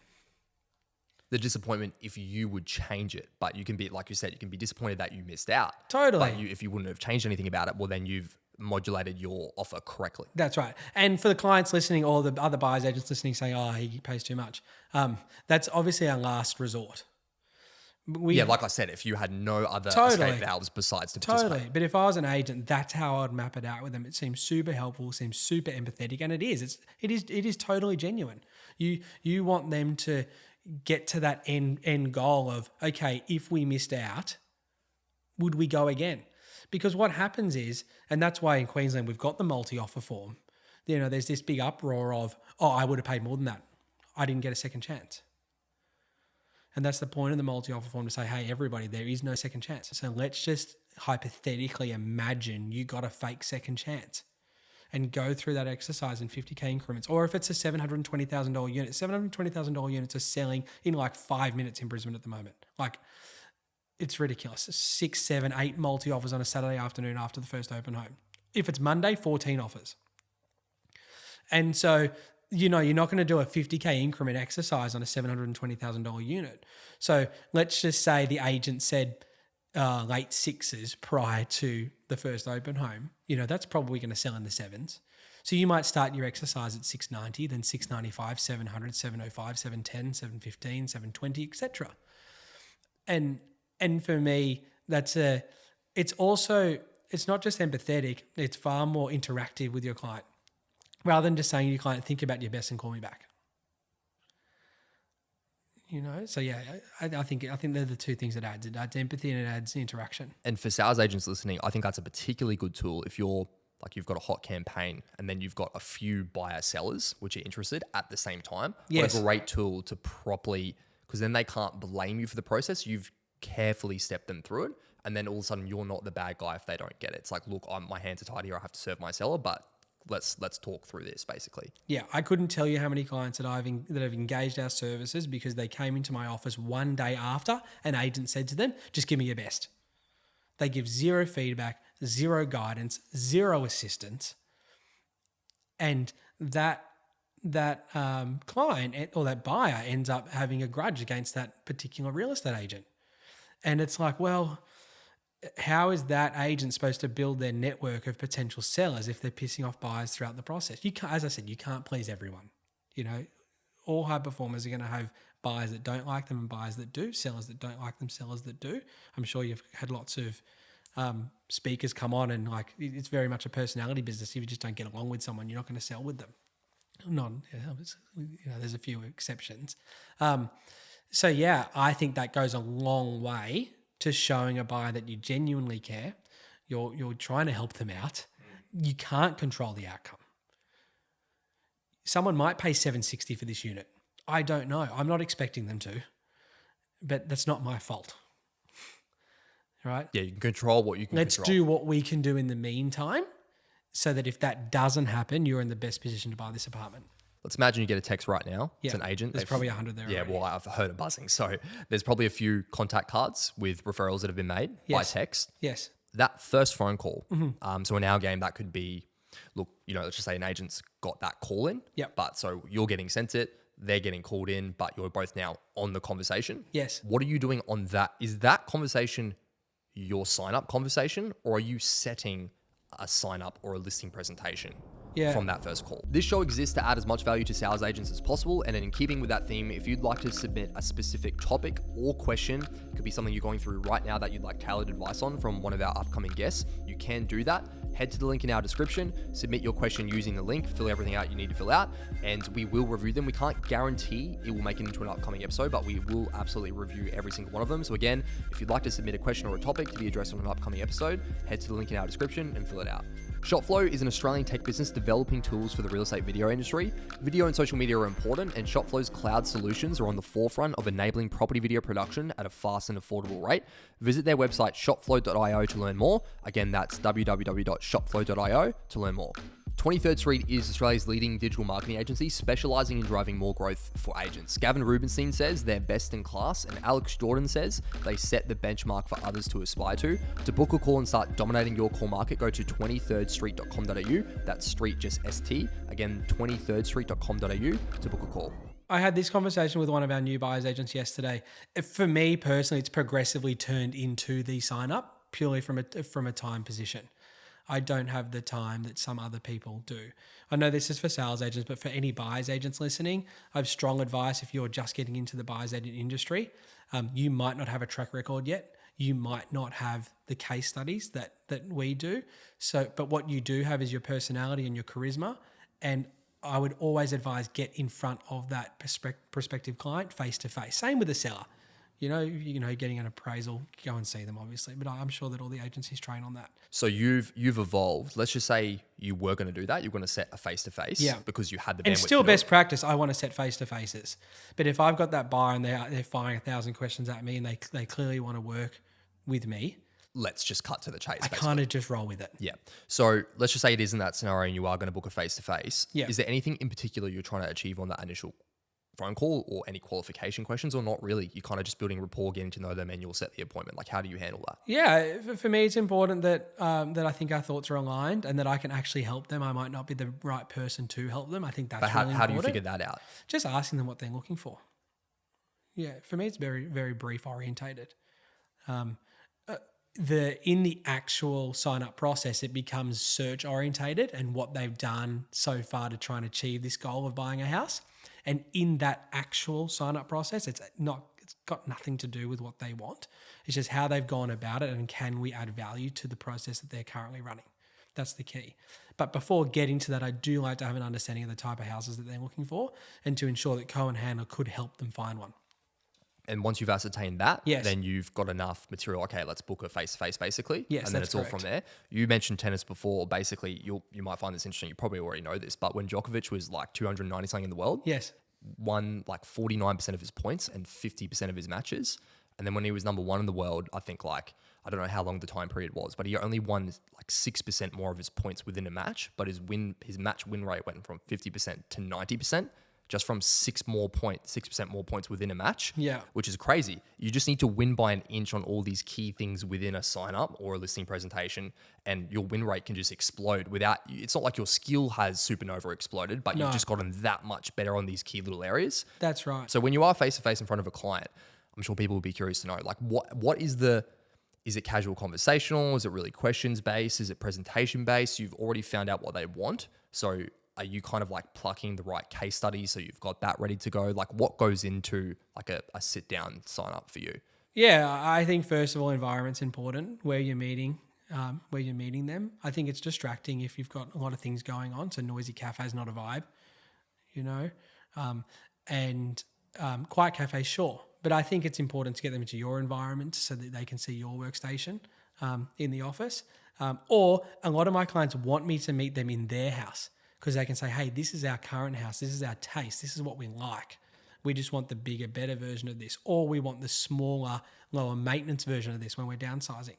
the disappointment if you would change it. But you can be, like you said, you can be disappointed that you missed out. Totally. But if you wouldn't have changed anything about it, well, then you've modulated your offer correctly. That's right. And for the clients listening or the other buyers agents listening saying, oh, he pays too much, that's obviously our last resort. Like I said, if you had no other escape valves besides to participate. But if I was an agent, that's how I'd map it out with them. It seems super helpful, seems super empathetic, and it is. It is totally genuine. You want them to get to that end goal of, okay, if we missed out, would we go again? Because what happens is, and that's why in Queensland we've got the multi-offer form, there's this big uproar of, oh, I would have paid more than that. I didn't get a second chance. And that's the point of the multi-offer form, to say, hey, everybody, there is no second chance. So let's just hypothetically imagine you got a fake second chance and go through that exercise in 50K increments. Or if it's a $720,000 unit, $720,000 units are selling in like 5 minutes in Brisbane at the moment. Like, it's ridiculous. 6, 7, 8 multi-offers on a Saturday afternoon after the first open home. If it's Monday, 14 offers. And so, you're not going to do a 50K increment exercise on a $720,000 unit. So let's just say the agent said late 6s prior to the first open home. That's probably going to sell in the 7s. So you might start your exercise at 690, then 695, 700, 705, 710, 715, 720, etc. And for me, it's not just empathetic, it's far more interactive with your client. Rather than just saying to your client, think about your best and call me back. So yeah, I think they're the two things it adds. It adds empathy and it adds interaction. And for sales agents listening, I think that's a particularly good tool if you've got a hot campaign and then you've got a few buyer sellers which are interested at the same time. Yes. What a great tool to properly, because then they can't blame you for the process. You've carefully stepped them through it, and then all of a sudden you're not the bad guy if they don't get it. It's like, look, my hands are tied here. I have to serve my seller, but let's talk through this, basically. Yeah, I couldn't tell you how many clients that have engaged our services because they came into my office one day after an agent said to them, just give me your best. They give zero feedback, zero guidance, zero assistance. And that client or that buyer ends up having a grudge against that particular real estate agent. And it's like, well, how is that agent supposed to build their network of potential sellers if they're pissing off buyers throughout the process? You can't, as I said, you can't please everyone. All high performers are going to have buyers that don't like them and buyers that do, sellers that don't like them, sellers that do. I'm sure you've had lots of speakers come on and like, it's very much a personality business. If you just don't get along with someone, you're not going to sell with them. There's a few exceptions. So yeah, I think that goes a long way to showing a buyer that you genuinely care. You're trying to help them out. You can't control the outcome. Someone might pay $760 for this unit. I don't know. I'm not expecting them to, but that's not my fault. Right? Yeah, you can control what you can Let's control. do what we can do in the meantime so that if that doesn't happen, you're in the best position to buy this apartment. Let's imagine you get a text right now. Yeah, it's an agent. There's probably 100 there. Yeah, already. well, I've heard it buzzing. So there's probably a few contact cards with referrals that have been made by text. Yes. That first phone call. So in our game, that could be, look, let's just say an agent's got that call in. Yep. But so you're getting sent it, they're getting called in, but you're both now on the conversation. Yes. What are you doing on that? Is that conversation your sign-up conversation, or are you setting a sign-up or a listing presentation from that first call? This show exists to add as much value to sales agents as possible, and in keeping with that theme, if you'd like to submit a specific topic or question, it could be something you're going through right now that you'd like tailored advice on from one of our upcoming guests, you can do that. Head to the link in our description, submit your question using the link, fill everything out you need to fill out, and we will review them. We can't guarantee it will make it into an upcoming episode, but we will absolutely review every single one of them. So again, if you'd like to submit a question or a topic to be addressed on an upcoming episode, head to the link in our description and fill it out. Shopflow is an Australian tech business developing tools for the real estate video industry. Video and social media are important, and Shopflow's cloud solutions are on the forefront of enabling property video production at a fast and affordable rate. Visit their website, shopflow.io, to learn more. Again, that's www.shopflow.io to learn more. 23rd Street is Australia's leading digital marketing agency, specializing in driving more growth for agents. Gavin Rubenstein says they're best in class, and Alex Jordan says they set the benchmark for others to aspire to. To book a call and start dominating your call market, go to 23rdstreet.com.au. That's street just ST. Again, 23rdstreet.com.au to book a call. I had this conversation with one of our new buyers agents yesterday. For me personally, it's progressively turned into the sign up purely from a time position. I don't have the time that some other people do. I know this is for sales agents, but for any buyers agents listening, I have strong advice if you're just getting into the buyers agent industry. You might not have a track record yet. You might not have the case studies that we do. But what you do have is your personality and your charisma. And I would always advise get in front of that prospective client face to face. Same with the seller. You know, getting an appraisal, go and see them, obviously. But I'm sure that all the agencies train on that. So you've evolved. Let's just say you were going to do that. You're going to set a face-to-face because you had the bandwidth. And still best practice, I want to set face-to-faces. But if I've got that buyer and they're firing 1,000 questions at me and they clearly want to work with me, let's just cut to the chase. I kind of just roll with it. Yeah. So let's just say it is in that scenario and you are going to book a face-to-face. Yeah. Is there anything in particular you're trying to achieve on that initial phone call or any qualification questions, or not really? You're kind of just building rapport, getting to know them, and you'll set the appointment. Like, how do you handle that? Yeah, for me, it's important that that I think our thoughts are aligned and that I can actually help them. I might not be the right person to help them. I think that's really important. How do you figure that out? Just asking them what they're looking for. Yeah, for me, it's very, very brief orientated. In the actual sign up process, it becomes search orientated and what they've done so far to try and achieve this goal of buying a house. And in that actual sign up process, it's got nothing to do with what they want. It's just how they've gone about it and can we add value to the process that they're currently running. That's the key. But before getting to that, I do like to have an understanding of the type of houses that they're looking for and to ensure that Cohen Handler could help them find one. And once you've ascertained that, yes, then you've got enough material. Okay, let's book a face-to-face basically. Yes, and then it's correct. All from there. You mentioned tennis before. Basically, you might find this interesting. You probably already know this, but when Djokovic was like 290 something in the world, yes, won like 49% of his points and 50% of his matches. And then when he was number one in the world, I think like, I don't know how long the time period was, but he only won like 6% more of his points within a match, but his match win rate went from 50% to 90%. Just from 6% more points within a match, which is crazy. You just need to win by an inch on all these key things within a sign up or a listing presentation, and your win rate can just explode it's not like your skill has supernova exploded, but you've just gotten that much better on these key little areas. That's right. So when you are face to face in front of a client, I'm sure people will be curious to know, like what is it casual conversational? Is it really questions based? Is it presentation based? You've already found out what they want. So are you kind of like plucking the right case study so you've got that ready to go? Like what goes into like a sit down sign up for you? Yeah, I think first of all, environment's important. Where you're meeting them. I think it's distracting if you've got a lot of things going on. So noisy cafe is not a vibe, you know, and quiet cafe, sure. But I think it's important to get them into your environment so that they can see your workstation in the office. Or a lot of my clients want me to meet them in their house, because they can say, hey, this is our current house. This is our taste. This is what we like. We just want the bigger, better version of this. Or we want the smaller, lower maintenance version of this when we're downsizing.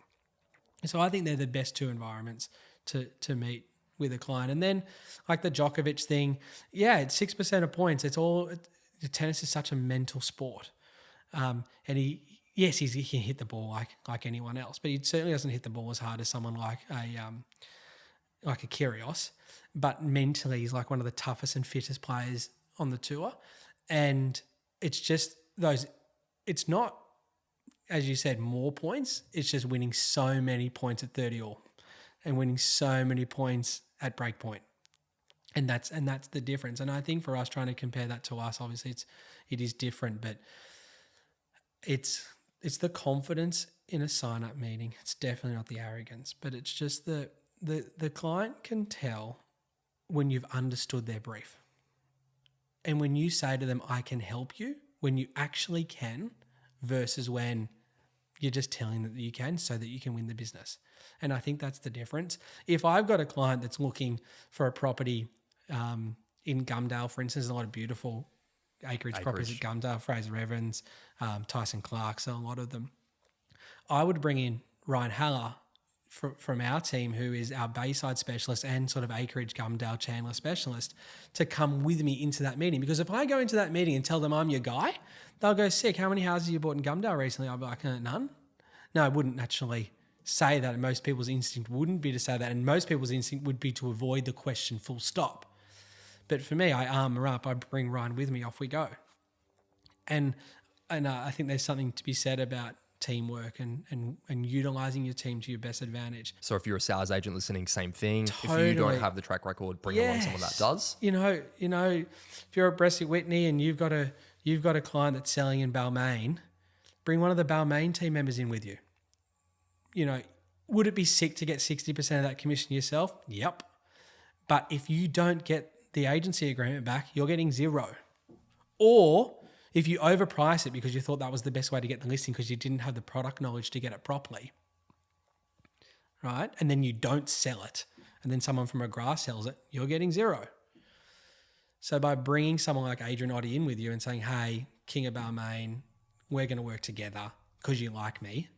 So I think they're the best two environments to meet with a client. And then like the Djokovic thing, yeah, it's 6% of points. Tennis is such a mental sport. And he can hit the ball like anyone else, but he certainly doesn't hit the ball as hard as someone like a Kyrgios. But mentally, he's like one of the toughest and fittest players on the tour. And it's just it's not, as you said, more points. It's just winning so many points at 30 all and winning so many points at break point. And that's the difference. And I think for us trying to compare that to us, obviously it is different, but it's the confidence in a sign-up meeting. It's definitely not the arrogance, but it's just the client can tell when you've understood their brief. And when you say to them, I can help you, when you actually can, versus when you're just telling them that you can so that you can win the business. And I think that's the difference. If I've got a client that's looking for a property in Gumdale, for instance, there's a lot of beautiful acreage properties at Gumdale, Fraser Evans, Tyson Clark, so a lot of them. I would bring in Ryan Haller from our team, who is our Bayside specialist and sort of acreage Gumdale Chandler specialist, to come with me into that meeting. Because if I go into that meeting and tell them I'm your guy, they'll go, sick, how many houses you bought in Gumdale recently? I'll be like, none. No, I wouldn't naturally say that. And most people's instinct wouldn't be to say that. And most people's instinct would be to avoid the question full stop. But for me, I arm her up. I bring Ryan with me. Off we go. And I think there's something to be said about teamwork and utilizing your team to your best advantage. So if you're a sales agent listening, same thing. Totally. If you don't have the track record, bring along someone that does. You know, if you're at Bressy Whitney and you've got a client that's selling in Balmain, bring one of the Balmain team members in with you. You know, would it be sick to get 60% of that commission yourself? Yep. But if you don't get the agency agreement back, you're getting zero. Or if you overprice it because you thought that was the best way to get the listing because you didn't have the product knowledge to get it properly, right? And then you don't sell it, and then someone from McGrath sells it, you're getting zero. So by bringing someone like Adrian Oddie in with you and saying, hey, King of Balmain, we're going to work together because you like me,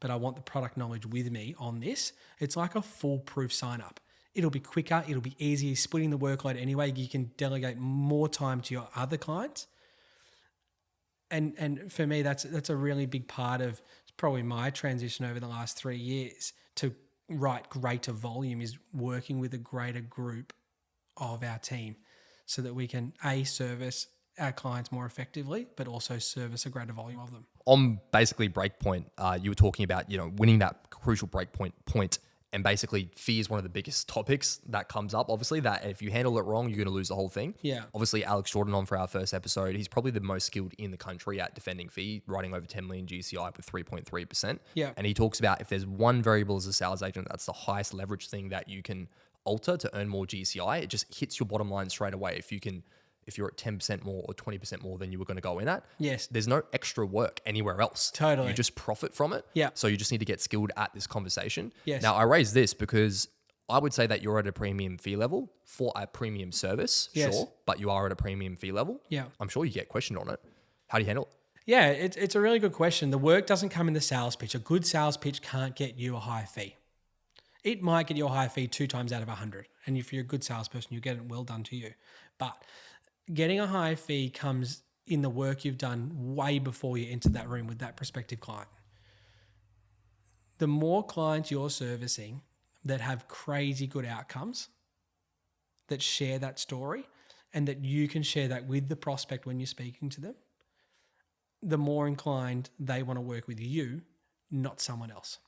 but I want the product knowledge with me on this, it's like a foolproof sign up. It'll be quicker. It'll be easier. Splitting the workload anyway. You can delegate more time to your other clients. And for me, that's a really big part of probably my transition over the last 3 years to write greater volume is working with a greater group of our team so that we can service our clients more effectively, but also service a greater volume of them. On basically breakpoint, you were talking about, winning that crucial breakpoint point. And basically, fee is one of the biggest topics that comes up. Obviously, that if you handle it wrong, you're going to lose the whole thing. Yeah. Obviously, Alex Jordan on for our first episode. He's probably the most skilled in the country at defending fee, writing over 10 million GCI with 3.3%. Yeah. And he talks about if there's one variable as a sales agent, that's the highest leverage thing that you can alter to earn more GCI. It just hits your bottom line straight away. If you're at 10% more or 20% more than you were going to go in at, yes, there's no extra work anywhere else. Totally. You just profit from it. Yeah. So you just need to get skilled at this conversation. Yes. Now, I raise this because I would say that you're at a premium fee level for a premium service, yes, sure, but you are at a premium fee level. Yeah. I'm sure you get questioned on it. How do you handle it? Yeah, it's a really good question. The work doesn't come in the sales pitch. A good sales pitch can't get you a high fee. It might get you a high fee 2 times out of 100. And if you're a good salesperson, you get it well done to you. But getting a high fee comes in the work you've done way before you enter that room with that prospective client. The more clients you're servicing that have crazy good outcomes, that share that story, and that you can share that with the prospect when you're speaking to them, the more inclined they want to work with you, not someone else.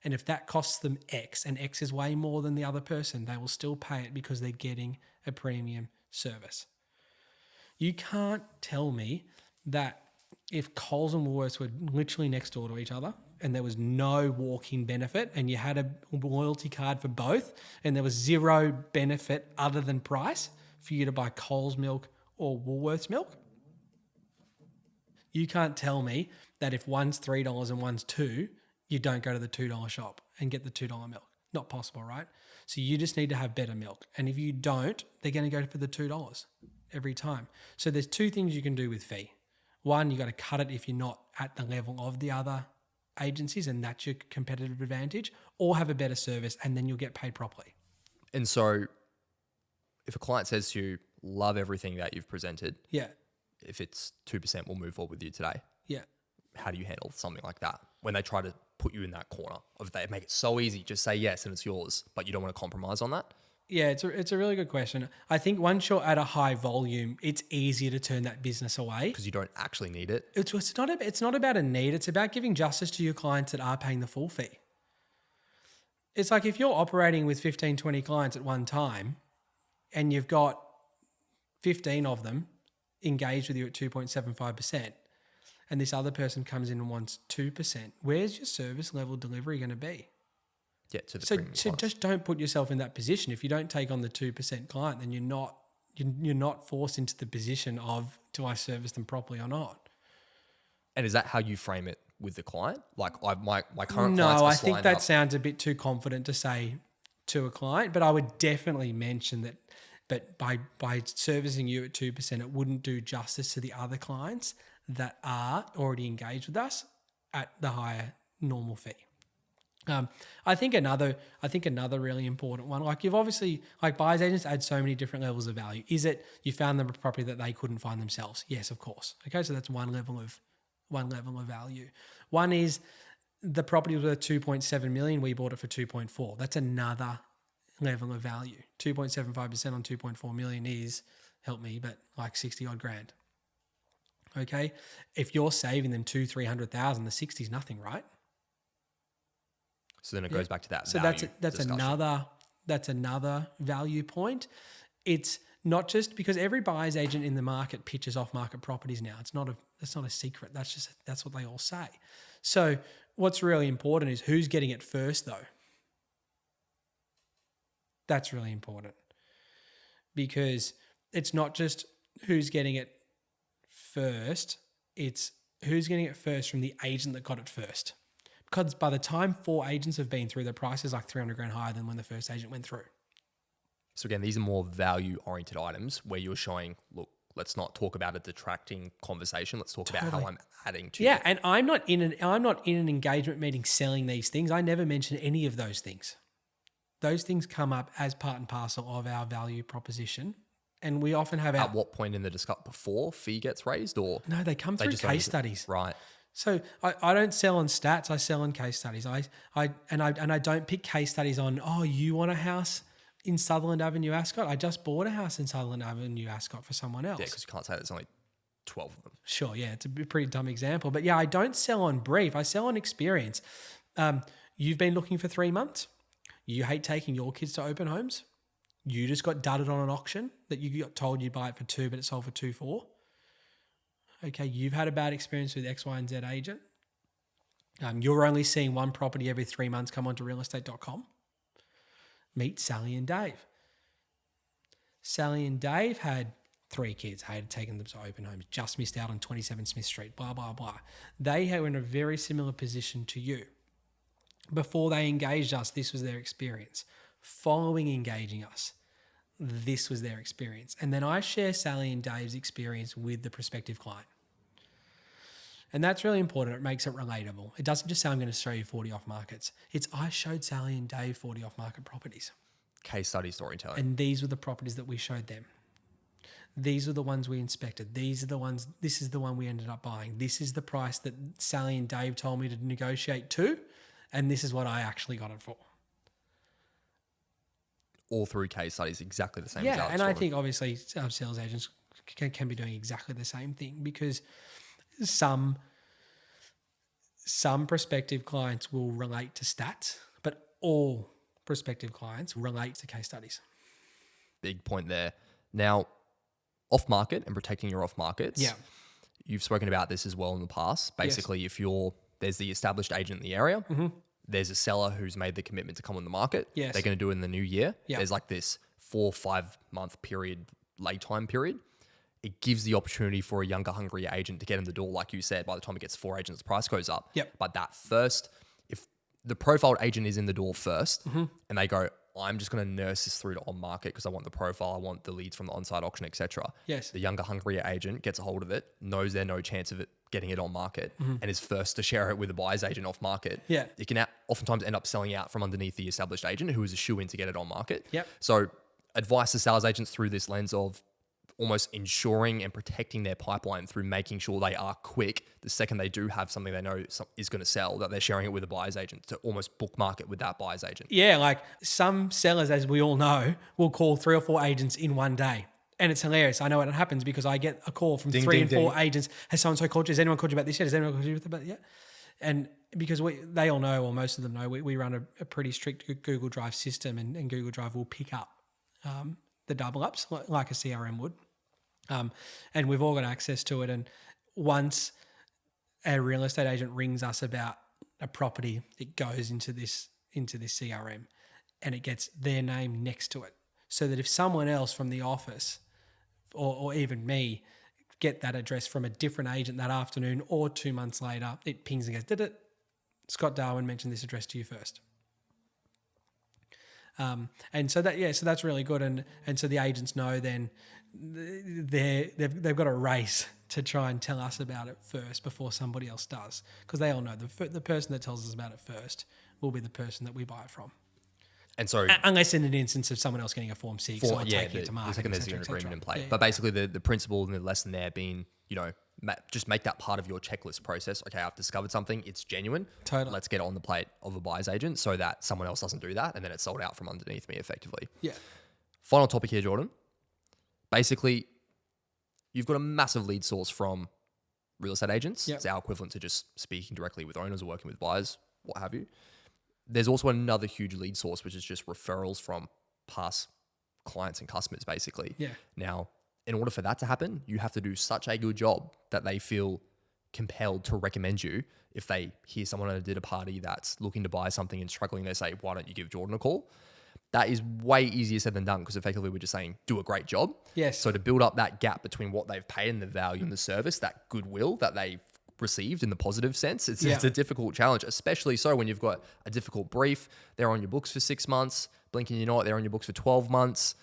And if that costs them X, and X is way more than the other person, they will still pay it because they're getting a premium service. You can't tell me that if Coles and Woolworths were literally next door to each other and there was no walk-in benefit and you had a loyalty card for both and there was zero benefit other than price for you to buy Coles milk or Woolworths milk, you can't tell me that if one's $3 and one's $2, you don't go to the $2 shop and get the $2 milk. Not possible, right? So you just need to have better milk. And if you don't, they're going to go for the $2 every time. So there's 2 things you can do with fee. One, you got to cut it if you're not at the level of the other agencies and that's your competitive advantage, or have a better service and then you'll get paid properly. And so if a client says to you, love everything that you've presented. Yeah. If it's 2%, we'll move forward with you today. Yeah. How do you handle something like that when they try to put you in that corner of they make it so easy, just say yes and it's yours, but you don't want to compromise on that? Yeah, it's a really good question. I think once you're at a high volume, it's easier to turn that business away. Because you don't actually need it. It's not about a need. It's about giving justice to your clients that are paying the full fee. It's like if you're operating with 15, 20 clients at one time and you've got 15 of them engaged with you at 2.75%, and this other person comes in and wants 2%, where's your service level delivery going to be? Yeah, to the So premium clients. just don't put yourself in that position. If you don't take on the 2% client, then you're not forced into the position of, do I service them properly or not? And is that how you frame it with the client? Like my current clients No, are I think lined that up. sounds a bit too confident to say to a client, but I would definitely mention that. But by servicing you at 2%, it wouldn't do justice to the other clients that are already engaged with us at the higher normal fee. I think another really important one, like you've obviously, like buyer's agents add so many different levels of value. Is it you found them a property that they couldn't find themselves? Yes, of course. Okay, so that's one level of value. One is the property was worth 2.7 million. We bought it for 2.4. That's another level of value. 2.75% on 2.4 million is, help me, but like 60 odd grand. Okay. If you're saving them 200,000-300,000, the 60 is nothing, right? So then it goes back to that. So value that's discussion. that's another value point. It's not just because every buyer's agent in the market pitches off market properties now. That's not a secret. That's what they all say. So what's really important is who's getting it first though. That's really important because it's not just who's getting it first, it's who's getting it first from the agent that got it first. Because by the time 4 agents have been through, the price is like 300 grand higher than when the first agent went through. So again, these are more value-oriented items where you're showing, look, let's not talk about a detracting conversation. Let's talk about how I'm adding to it. And I'm not in an engagement meeting selling these things. I never mention any of those things. Those things come up as part and parcel of our value proposition. And we often have At what point in the discussion? Before fee gets raised, or no, they come through case studies. Right. So I don't sell on stats. I sell on case studies. I don't pick case studies on, oh, you want a house in Sutherland Avenue, Ascot? I just bought a house in Sutherland Avenue, Ascot for someone else. Yeah, because you can't say there's only 12 of them. Sure, yeah, it's a pretty dumb example. But yeah, I don't sell on brief. I sell on experience. You've been looking for 3 months. You hate taking your kids to open homes. You just got dudded on an auction that you got told you'd buy it for 2, but it sold for 2.4. Okay, you've had a bad experience with X, Y, and Z agent. You're only seeing one property every 3 months come onto realestate.com. Meet Sally and Dave. Sally and Dave had 3 kids, had taken them to open homes, just missed out on 27 Smith Street, blah, blah, blah. They were in a very similar position to you. Before they engaged us, this was their experience. Following engaging us, this was their experience. And then I share Sally and Dave's experience with the prospective client. And that's really important. It makes it relatable. It doesn't just say, I'm going to show you 40 off markets. It's, I showed Sally and Dave 40 off market properties. Case study storytelling. And these were the properties that we showed them. These were the ones we inspected. These are the ones, this is the one we ended up buying. This is the price that Sally and Dave told me to negotiate to. And this is what I actually got it for. All through case studies, exactly the same. Yeah, and I think obviously sales agents can be doing exactly the same thing because some prospective clients will relate to stats, but all prospective clients relate to case studies. Big point there. Now, off market and protecting your off markets. Yeah, you've spoken about this as well in the past. Basically, if there's the established agent in the area. Mm-hmm. There's a seller who's made the commitment to come on the market. Yes. They're going to do it in the new year. Yep. There's like this 4-5 month period, lay time period. It gives the opportunity for a younger, hungrier agent to get in the door. Like you said, by the time it gets 4 agents, the price goes up. Yep. But that first, if the profiled agent is in the door first and they go, I'm just going to nurse this through to on market because I want the profile, I want the leads from the on-site auction, etc. Yes. The younger, hungrier agent gets a hold of it, knows there's no chance of it getting it on market and is first to share it with a buyer's agent off market. Yeah. It can oftentimes end up selling out from underneath the established agent who is a shoe-in to get it on market. Yep. So advice to sales agents through this lens of almost ensuring and protecting their pipeline through making sure they are quick the second they do have something they know is going to sell, that they're sharing it with a buyer's agent to almost bookmark it with that buyer's agent. Yeah, like some sellers, as we all know, will call 3 or 4 agents in one day. And it's hilarious. I know what happens because I get a call from 3 and 4 agents. Has so-and-so called you? Has anyone called you about this yet? Has anyone called you about that yet? And because they all know, or most of them know, we run a pretty strict Google Drive system and Google Drive will pick up the double ups like a CRM would. And we've all got access to it. And once a real estate agent rings us about a property, it goes into this CRM and it gets their name next to it. So that if someone else from the office or even me get that address from a different agent that afternoon or 2 months later, it pings and goes, did it? Scott Darwin mentioned this address to you first. And so that's really good. And so the agents know then they've got a race to try and tell us about it first before somebody else does. Because they all know the person that tells us about it first will be the person that we buy it from. And so, unless in an instance of someone else getting a Form 6 or taking it to market. The second there's an agreement in play. Yeah. But basically the principle and the lesson there being, just make that part of your checklist process. Okay, I've discovered something. It's genuine. Totally. Let's get it on the plate of a buyer's agent so that someone else doesn't do that and then it's sold out from underneath me effectively. Yeah. Final topic here, Jordan. Basically, you've got a massive lead source from real estate agents. Yep. It's our equivalent to just speaking directly with owners or working with buyers, what have you. There's also another huge lead source, which is just referrals from past clients and customers, basically. Yeah. Now, in order for that to happen, you have to do such a good job that they feel compelled to recommend you. If they hear someone at a dinner party that's looking to buy something and struggling, they say, why don't you give Jordan a call? That is way easier said than done because effectively we're just saying, do a great job. Yes. So to build up that gap between what they've paid and the value and the service, that goodwill that they've received in the positive sense, it's a difficult challenge, especially so when you've got a difficult brief. They're on your books for 6 months, blinking, you know what, they're on your books for 12 months.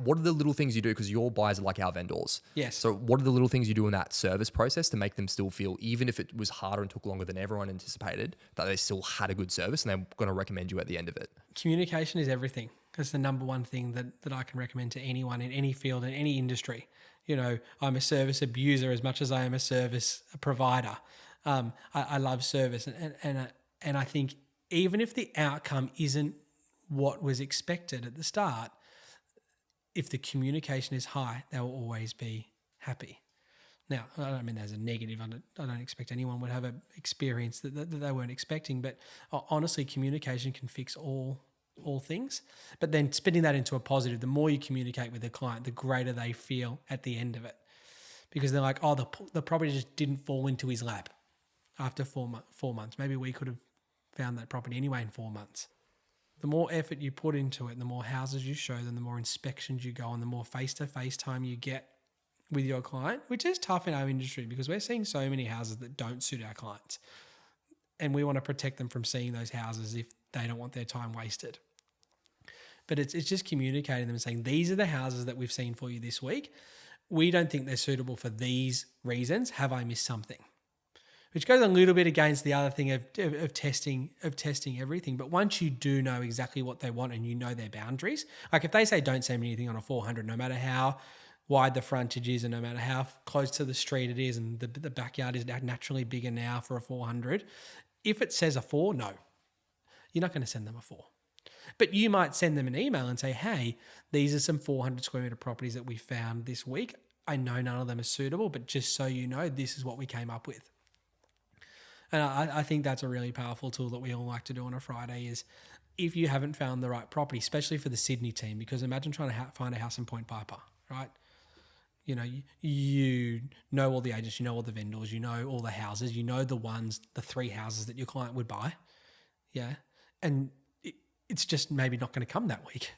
What are the little things you do? Because your buyers are like our vendors. Yes. So what are the little things you do in that service process to make them still feel, even if it was harder and took longer than everyone anticipated, that they still had a good service and they're going to recommend you at the end of it? Communication is everything. That's the number one thing that I can recommend to anyone in any field, in any industry. You know, I'm a service abuser as much as I am a service provider. I love service. And I think even if the outcome isn't what was expected at the start, if the communication is high, they will always be happy. Now, I don't mean as a negative. I don't expect anyone would have an experience that they weren't expecting. But honestly, communication can fix all things. But then spinning that into a positive, the more you communicate with the client, the greater they feel at the end of it. Because they're like, oh, the property just didn't fall into his lap after 4 months. Maybe we could have found that property anyway in 4 months. The more effort you put into it, and the more houses you show them, the more inspections you go on, the more face-to-face time you get with your client, which is tough in our industry because we're seeing so many houses that don't suit our clients. And we want to protect them from seeing those houses if they don't want their time wasted. But it's just communicating them and saying, these are the houses that we've seen for you this week. We don't think they're suitable for these reasons. Have I missed something? Which goes a little bit against the other thing of testing everything. But once you do know exactly what they want and you know their boundaries, like if they say don't send me anything on a 400, no matter how wide the frontage is and no matter how close to the street it is and the backyard is naturally bigger now for a 400, if it says a 4, no, you're not going to send them a 4. But you might send them an email and say, hey, these are some 400 square meter properties that we found this week. I know none of them are suitable, but just so you know, this is what we came up with. And I think that's a really powerful tool that we all like to do on a Friday is if you haven't found the right property, especially for the Sydney team, because imagine trying to find a house in Point Piper, right? You know, you know all the agents, you know all the vendors, you know all the houses, you know the 3 houses that your client would buy. Yeah. And it's just maybe not going to come that week.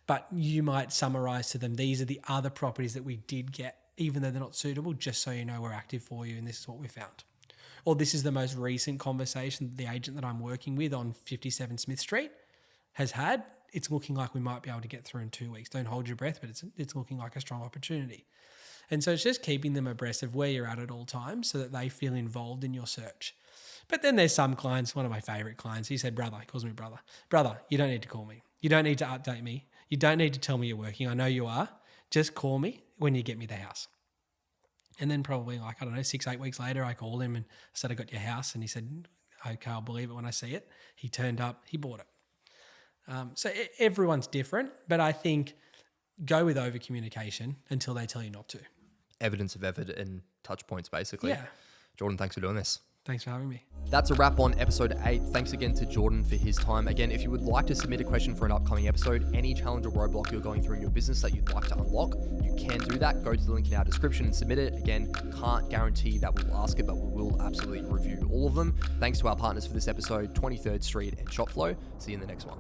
But you might summarize to them, these are the other properties that we did get, even though they're not suitable, just so you know we're active for you and this is what we found. Or this is the most recent conversation that the agent that I'm working with on 57 Smith Street has had. It's looking like we might be able to get through in 2 weeks. Don't hold your breath, but it's looking like a strong opportunity. And so it's just keeping them abreast of where you're at all times so that they feel involved in your search. But then there's some clients, one of my favorite clients, he said, brother, he calls me brother. Brother, you don't need to call me. You don't need to update me. You don't need to tell me you're working. I know you are. Just call me when you get me the house. And then probably 6-8 weeks later, I called him and said, I got your house. And he said, okay, I'll believe it when I see it. He turned up, he bought it. So everyone's different, but I think go with over communication until they tell you not to. Evidence of effort and touch points, basically. Yeah. Jordan, thanks for doing this. Thanks for having me. That's a wrap on episode 8. Thanks again to Jordan for his time. Again, if you would like to submit a question for an upcoming episode, any challenge or roadblock you're going through in your business that you'd like to unlock, you can do that. Go to the link in our description and submit it. Again, can't guarantee that we'll ask it, but we will absolutely review all of them. Thanks to our partners for this episode, 23rd Street and Shopflow. See you in the next one.